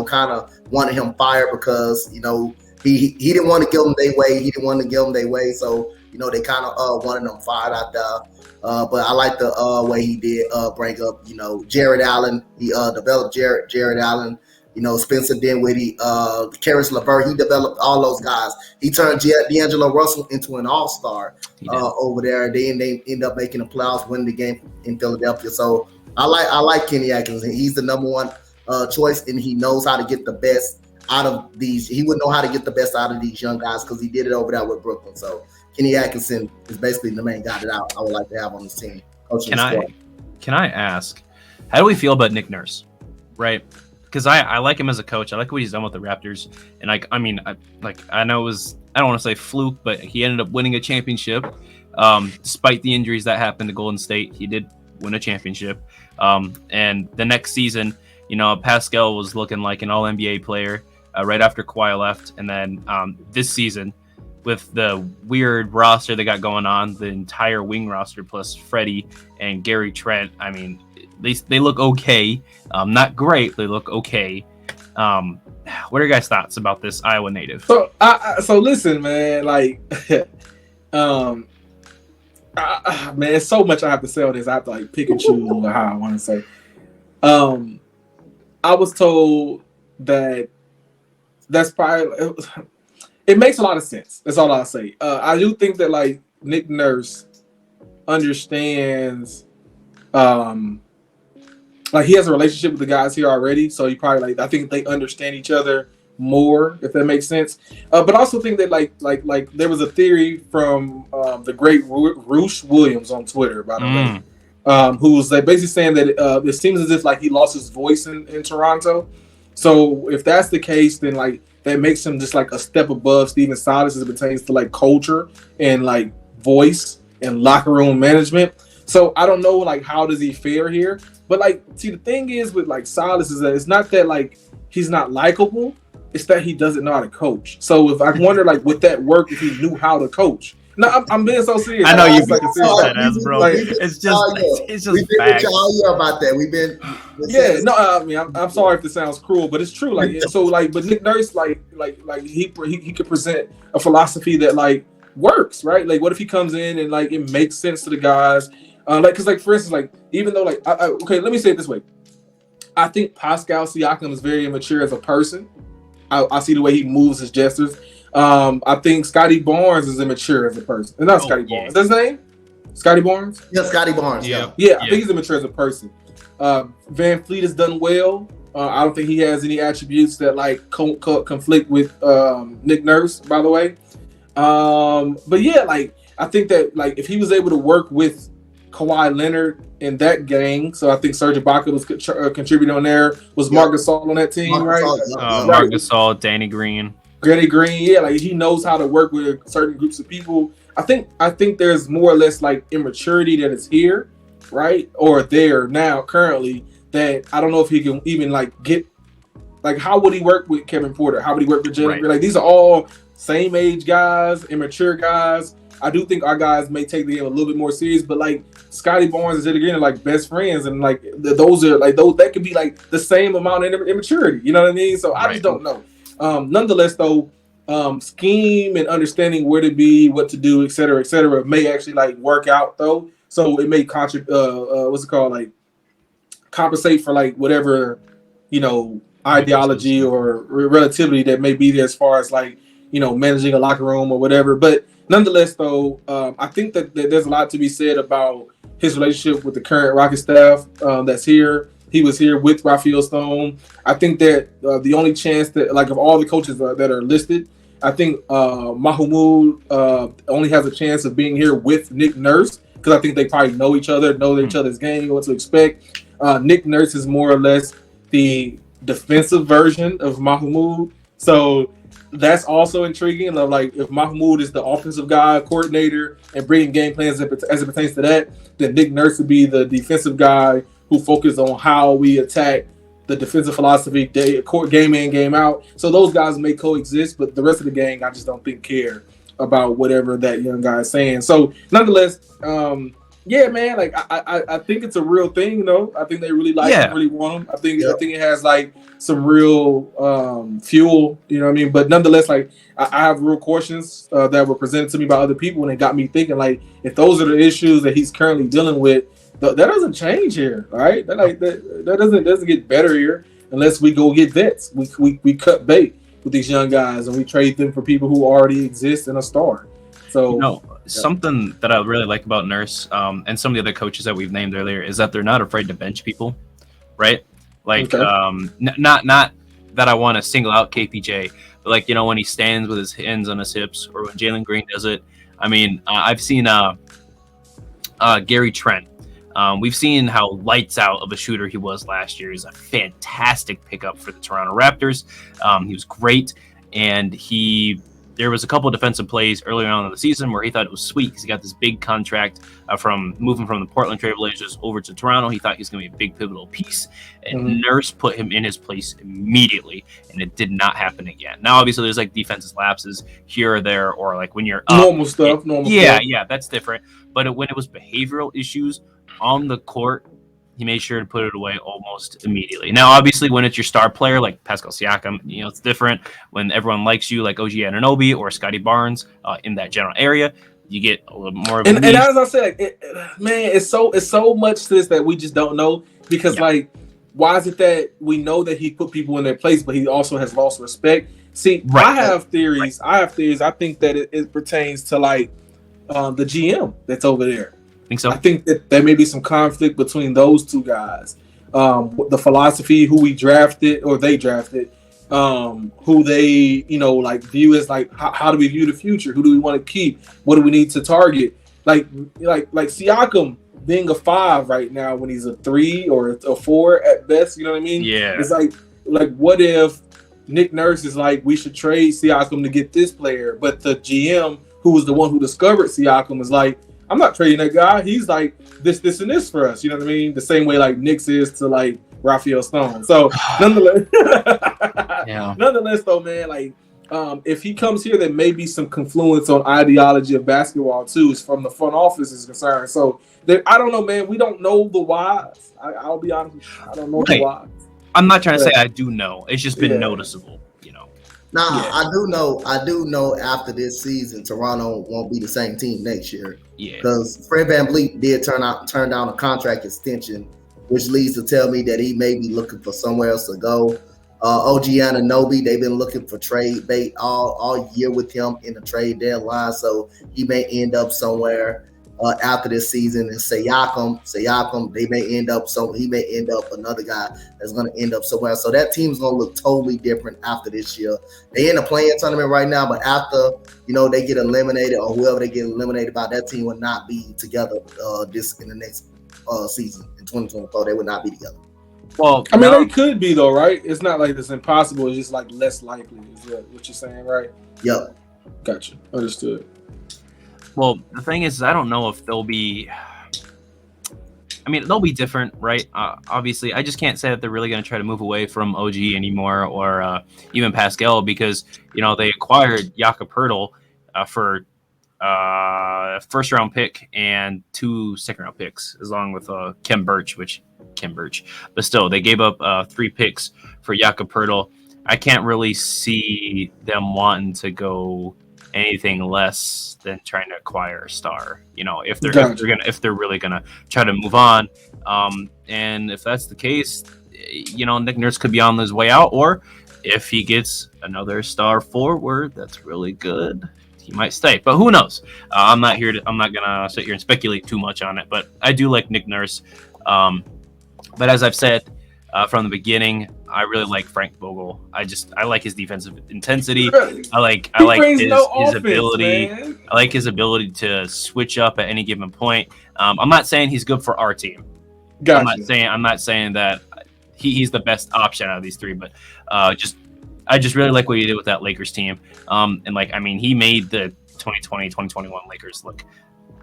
kind of wanted him fired because he didn't want to give them their way. He didn't want to give them their way, so they kind of wanted him fired out there. But I like the way he did bring up, Jared Allen. He developed Jared Allen, Spencer Dinwiddie, Karis LeVert. He developed all those guys. He turned D'Angelo Russell into an all-star over there. Then they end up making the playoffs, winning the game in Philadelphia. So I like Kenny Atkinson. He's the number one choice, and he knows how to get the best out of these. He would know how to get the best out of these young guys because he did it over there with Brooklyn. So Kenny Atkinson is basically the main guy that I would like to have on this team. Can I ask, how do we feel about Nick Nurse? Right? Because I like him as a coach. I like what he's done with the Raptors. And I know it was, I don't want to say fluke, but he ended up winning a championship. Despite the injuries that happened to Golden State, he did win a championship. And the next season, Pascal was looking like an all-NBA player right after Kawhi left. And then this season, with the weird roster they got going on, the entire wing roster plus Freddie and Gary Trent, they look okay. Not great, they look okay. What are your guys' thoughts about this Iowa native? So listen, man, man, it's so much I have to say on this. I have to pick and choose how I want to say. I was told that that's probably. It makes a lot of sense. That's all I'll say. I do think that Nick Nurse understands, he has a relationship with the guys here already. So he probably I think they understand each other more, if that makes sense. But I also think that like there was a theory from the great Roosh Williams on Twitter, by the way, who was like basically saying that it seems as if like he lost his voice in Toronto. So if that's the case, then like that makes him just like a step above Stephen Silas as it pertains to like culture and like voice and locker room management. So I don't know like how does he fare here. But like, see, the thing is with like Silas is that it's not that like he's not likable, it's that he doesn't know how to coach. So if I wonder like would that work if he knew how to coach? No, I'm being so serious. I know you've like, been serious that ass, bro. Like, it's just we've been facts. with y'all year about that. We've been I mean, I'm sorry if this sounds cruel, but it's true. Like, so like, but Nick Nurse, like he could present a philosophy that like works, right? Like, what if he comes in and like it makes sense to the guys? Like, cause like for instance, like even though like okay, let me say it this way. I think Pascal Siakam is very immature as a person. I see the way he moves his gestures. I think Scotty Barnes is immature as a person. And not Scotty Barnes. That's his name? Scotty Barnes? Yeah, Scotty Barnes. Yeah, I think he's immature as a person. Van Fleet has done well. I don't think he has any attributes that like conflict with Nick Nurse, by the way. But yeah, like I think that like if he was able to work with Kawhi Leonard in that gang, so I think Serge Ibaka was contributing on there. Was Marc Gasol on that team, right? Marc Gasol, Danny Green. Danny Green, yeah, like he knows how to work with certain groups of people. I think there's more or less like immaturity that is here, right, or there now currently that I don't know if he can even like get. Like, how would he work with Kevin Porter? How would he work with Jalen Green? Like, these are all same age guys, immature guys. I do think our guys may take the game a little bit more serious, but like Scotty Barnes and Jalen Green are like best friends, and like those are like those that could be like the same amount of immaturity. You know what I mean? So I just don't know. Nonetheless, though, scheme and understanding where to be, what to do, et cetera, may actually like work out though. So it may compensate for like whatever, ideology or relativity that may be there as far as like, managing a locker room or whatever. But nonetheless, though, I think that there's a lot to be said about his relationship with the current Rocket staff that's here. He was here with Raphael Stone. I think that the only chance that, like, of all the coaches that are listed, I think Mahmoud only has a chance of being here with Nick Nurse because I think they probably know each other, know each other's game, what to expect. Nick Nurse is more or less the defensive version of Mahmoud. So that's also intriguing. Like, if Mahmoud is the offensive guy, coordinator, and bringing game plans as it pertains to that, then Nick Nurse would be the defensive guy who focuses on how we attack the defensive philosophy, game in, game out. So those guys may coexist, but the rest of the gang, I just don't think care about whatever that young guy is saying. So nonetheless, yeah, man, like I think it's a real thing, I think they really like him, really want him. I think it has like some real fuel, you know what I mean? But nonetheless, like I have real questions that were presented to me by other people, and it got me thinking, like, if those are the issues that he's currently dealing with, that doesn't change here, right? That doesn't get better here unless we go get vets. We cut bait with these young guys and we trade them for people who already exist and a star. So something that I really like about Nurse and some of the other coaches that we've named earlier is that they're not afraid to bench people, right? Like, not that I want to single out KPJ, but like, when he stands with his hands on his hips, or when Jalen Green does it. I mean, I've seen Gary Trent. We've seen how lights out of a shooter he was last year. He's a fantastic pickup for the Toronto Raptors. He was great, and there was a couple of defensive plays earlier on in the season where he thought it was sweet because he got this big contract from moving from the Portland Trail Blazers over to Toronto. He thought he was going to be a big pivotal piece, and Nurse put him in his place immediately, and it did not happen again. Now, obviously, there's like defensive lapses here or there, or like when you're up, normal stuff. Yeah, that's different. But when it was behavioral issues on the court, he made sure to put it away almost immediately. Now, obviously, when it's your star player like Pascal Siakam, it's different. When everyone likes you, like OG Anunoby or Scotty Barnes, in that general area, you get a little more of and as I said, man, it's so much to this that we just don't know because like, why is it that we know that he put people in their place, but he also has lost respect? See, I have theories. I think that it pertains to like the GM that's over there. Think so? I think that there may be some conflict between those two guys. The philosophy, who we drafted or they drafted, who they, like view as like how do we view the future? Who do we want to keep? What do we need to target? Like Siakam being a 5 right now when he's a 3 or a 4 at best. You know what I mean? Yeah. It's like what if Nick Nurse is like, we should trade Siakam to get this player, but the GM who was the one who discovered Siakam is like, I'm not trading that guy. He's like this, and this for us. You know what I mean? The same way like Knicks is to like Raphael Stone. So nonetheless, nonetheless though, man, like if he comes here, there may be some confluence on ideology of basketball too, as from the front office is concerned. So I don't know, man. We don't know the whys. I'll be honest, I don't know the whys. I'm not trying to say I do know. It's just been noticeable, Nah, I do know after this season, Toronto won't be the same team next year. Yeah. Because Fred VanVleet did turn down a contract extension, which leads to tell me that he may be looking for somewhere else to go. OG Anunoby, they've been looking for trade bait all year with him in the trade deadline, so he may end up somewhere after this season. And Siakam, he may end up another guy that's going to end up somewhere. So that team's going to look totally different after this year. They in the playing tournament right now, but after they get eliminated or whoever they get eliminated by, that team will not be together this in the next season in 2024. They would not be together. Well, I mean, they could be though, right? It's not like it's impossible. It's just like less likely. Is what you're saying, right? Yep. Gotcha. Understood. Well, the thing is, I don't know if they'll be. I mean, they'll be different, right? Obviously, I just can't say that they're really going to try to move away from OG anymore, or even Pascal, because they acquired Jakob Poeltl for first-round pick and 2 second-round picks, along with Khem Birch, but still, they gave up 3 picks for Jakob Poeltl. I can't really see them wanting to go anything less than trying to acquire a star. If they're really gonna try to move on, and if that's the case, Nick Nurse could be on his way out, or if he gets another star forward that's really good, he might stay. But who knows? I'm not gonna sit here and speculate too much on it. But I do like Nick Nurse. But as I've said from the beginning, I really like Frank Vogel. I like his defensive intensity. I like his ability. Man. I like his ability to switch up at any given point. I'm not saying he's good for our team. Gotcha. I'm not saying that he's the best option out of these 3. But I just really like what he did with that Lakers team. And he made the 2020-2021 Lakers look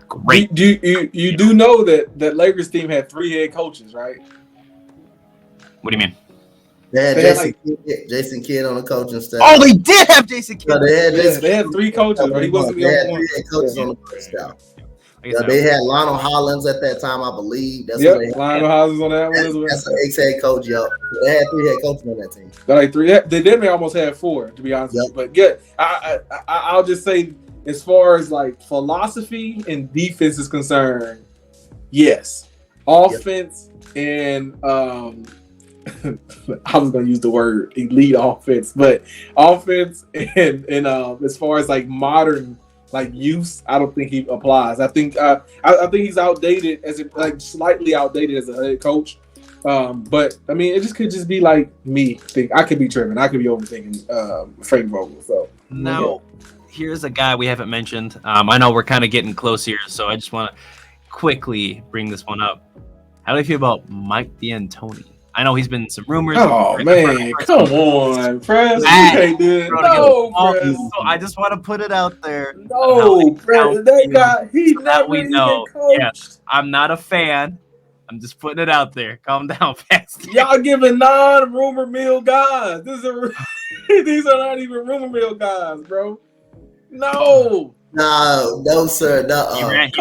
great. You do know that Lakers team had 3 head coaches, right? What do you mean? They had Jason Kidd on the coaching staff. Oh, they did have Jason Kidd. No, they had 3 coaches, but he wasn't the only one. 3 head coaches on the coaching staff. They had Lionel Hollins at that time, I believe. Lionel Hollins on that one as well. That's an ex-head coach, They had 3 head coaches on that team. They're like 3. They definitely almost had 4, to be honest with you. But yeah, I'll just say, as far as like philosophy and defense is concerned, yes. Offense and I was gonna use the word elite offense, but offense and as far as like modern like use, I don't think he applies. I think he's outdated slightly outdated as a head coach. But I mean, it could just be like me. I could be tripping. I could be overthinking Frank Vogel. So now, here's a guy we haven't mentioned. I know we're kind of getting close here, so I just want to quickly bring this one up. How do you feel about Mike D'Antoni? I know he's been some rumors. Oh man, come on, Press. You can't do it. No, Press. So I just want to put it out there. No, Press. That guy, he's not really coached. Yes, I'm not a fan. I'm just putting it out there. Calm down, fast. Y'all giving non-rumor mill guys. These are not even rumor mill guys, bro. No. No, sir. No. He ran his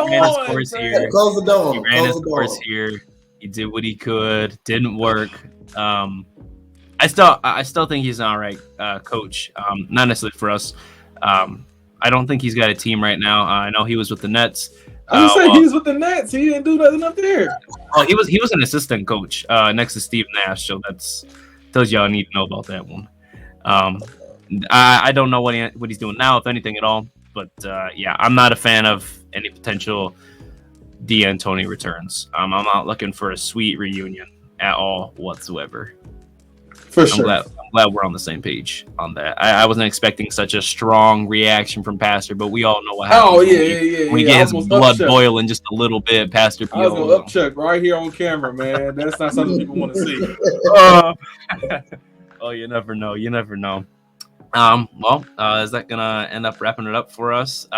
course here. Close the door. He ran his course here. He did what he could. Didn't work. I still think he's an all right coach. Not necessarily for us. I don't think he's got a team right now. I know he was with the Nets. I was saying he was with the Nets. He didn't do nothing up there. Oh, he was an assistant coach next to Steve Nash. So that's tells you all I need to know about that one. I don't know what he's doing now, if anything at all. But yeah, I'm not a fan of any potential D'Antoni returns. I'm not looking for a sweet reunion at all whatsoever. For sure. I'm glad we're on the same page on that. I wasn't expecting such a strong reaction from Pastor, but we all know what happens. Oh yeah. When he gets his blood boiling just a little bit, Pastor P. I was gonna upchuck right here on camera, man. That's not something people want to see. Oh, you never know. You never know. Is that gonna end up wrapping it up for us?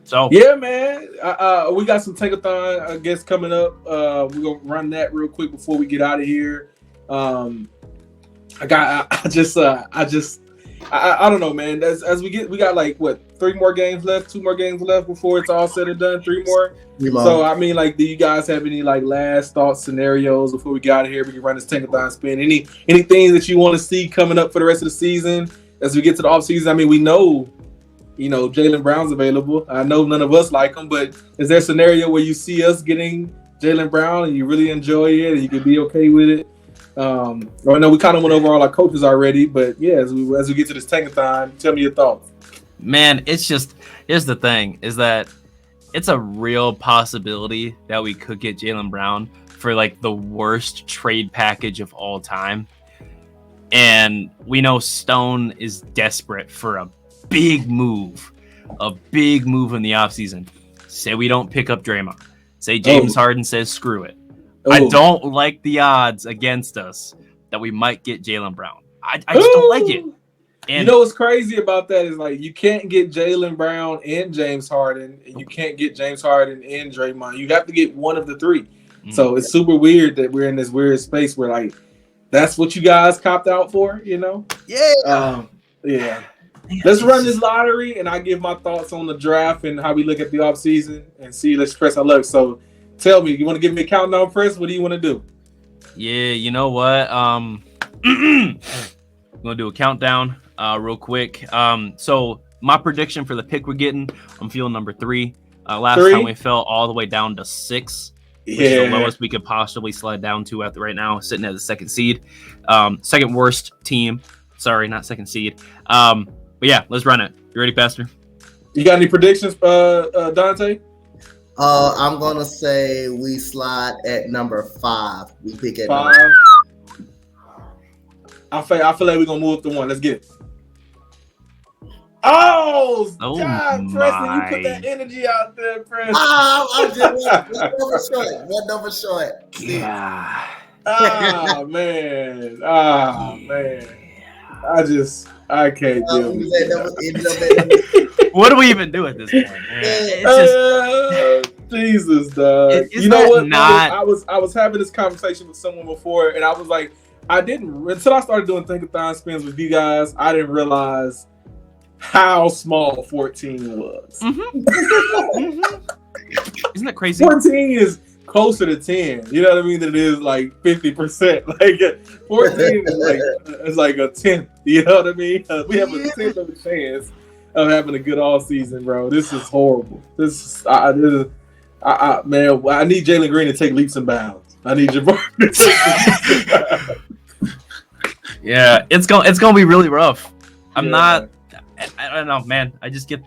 So yeah, man. We got some Tankathon, I guess, coming up. We're gonna run that real quick before we get out of here. I don't know, man. We got like what, 3 more games left, 2 more games left before it's all said and done. 3 more. So I mean, like, do you guys have any like last thoughts, scenarios before we get out of here? We can run this Tankathon spin. Anything that you want to see coming up for the rest of the season as we get to the off season? I mean, we know, Jaylen Brown's available. I know none of us like him, but is there a scenario where you see us getting Jaylen Brown and you really enjoy it and you could be okay with it? I know we kind of went over all our coaches already, but yeah, as we get to this Tankathon, tell me your thoughts. Man, it's just, here's the thing, is that it's a real possibility that we could get Jaylen Brown for like the worst trade package of all time. And we know Stone is desperate for a big move in the offseason. Say we don't pick up Draymond. Say James Harden says screw it. I don't like the odds against us that we might get Jaylen Brown. I just don't like it. And what's crazy about that is, like, you can't get Jaylen Brown and James Harden, and you can't get James Harden and Draymond. You have to get one of the 3. Mm-hmm. So it's super weird that we're in this weird space where, like, that's what you guys copped out for, Yeah. Yeah. Let's run this lottery, and I give my thoughts on the draft and how we look at the offseason and see. Let's press our luck. So tell me, you want to give me a countdown first? What do you want to do? Yeah, you know what? I'm going to do a countdown real quick. So my prediction for the pick we're getting, I'm feeling number 3. Last 3? time we fell all the way down to 6. Which is the lowest we could possibly slide down to after right now, sitting at the 2nd seed. Second worst team. Sorry, not 2nd seed. But yeah, let's run it. You ready, Pastor? You got any predictions, Dante? I'm gonna say we slide at number 5. We pick at 5. I feel like we're gonna move up to 1. Let's get it. Oh God, Preston, you put that energy out there, Preston. I'm just one number short. Yeah. Man. I can't deal with it. What do we even do at this point, man? It's just Jesus, dog. You know what? I was having this conversation with someone before, and I was like, until I started doing Tankathon spins with you guys, I didn't realize how small 14 was. Isn't that crazy? 14 is closer to 10. You know what I mean? Than it is like 50%. Like 14 is like a 10th. You know what I mean? We have a 10th of a chance of having a good all season, bro. This is horrible. Man, I need Jalen Green to take leaps and bounds. I need Jabbar to take leaps and bounds. Yeah, it's gonna be really rough. I don't know, man. I just get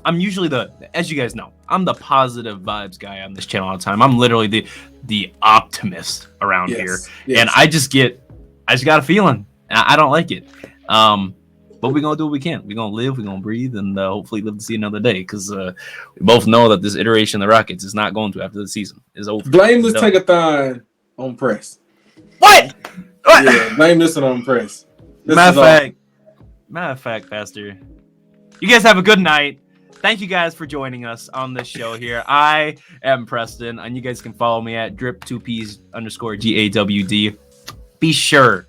I'm usually as you guys know, I'm the positive vibes guy on this channel all the time. I'm literally the optimist around here. Yes. And I just got a feeling. I don't like it. But we're going to do what we can. We're going to live, we're going to breathe, and hopefully live to see another day, because we both know that this iteration of the Rockets is not going to after the season is over. Blame this Tankathon on Press. What? Yeah, blame this one on Press. Matter of fact, Pastor, you guys have a good night. Thank you guys for joining us on this show here. I am Preston, and you guys can follow me at drip2ps_GAWD. Be sure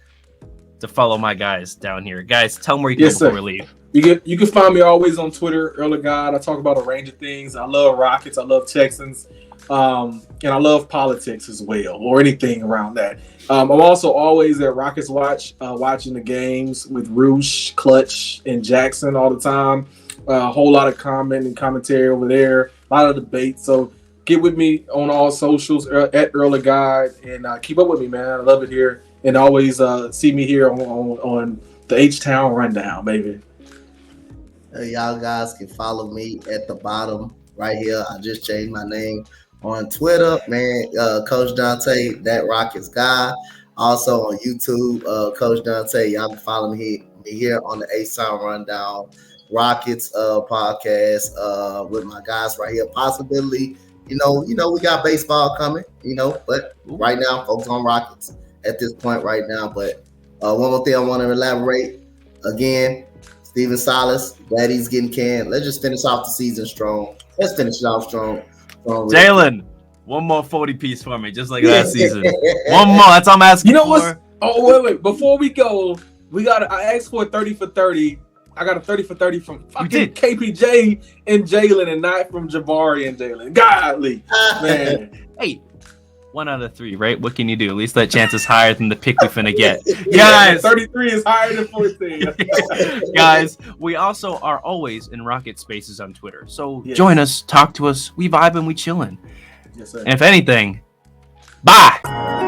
to follow my guys down here. Guys, tell them where you can go before we leave. You can find me always on Twitter, Earl of God. I talk about a range of things. I love Rockets. I love Texans. And I love politics as well, or anything around that. I'm also always at Rockets Watch, watching the games with Roosh, Clutch, and Jackson all the time. A whole lot of comment and commentary over there, a lot of debate. So get with me on all socials at Earl of God, and keep up with me, man. I love it here, and always see me here on the H-Town Rundown, baby. Y'all guys can follow me at the bottom right here. I just changed my name on Twitter, man. Coach Dante, that Rockets guy. Also on YouTube, Coach Dante. Y'all can follow me here on the H-Town Rundown Rockets podcast with my guys right here. Possibility, you know, we got baseball coming, but right now, focus on Rockets at this point right now. But one more thing I want to elaborate again. Steven Silas, glad he's getting canned. Let's just finish off the season strong. Let's finish it off strong. Jalen, one more 40 piece for me, just like last season. One more. That's all I'm asking. You know for. what? Oh, wait. Before we go, I asked for a 30 for 30. I got a 30 for 30 from fucking KPJ and Jalen, and not from Jabari and Jalen. Godly, man. Hey, 1 out of 3, right? What can you do? At least that chance is higher than the pick we finna get. Guys, 33 is higher than 14. Guys, we also are always in Rocket Spaces on Twitter. So join us, talk to us. We vibe and we chillin'. Yes, sir. And if anything, bye.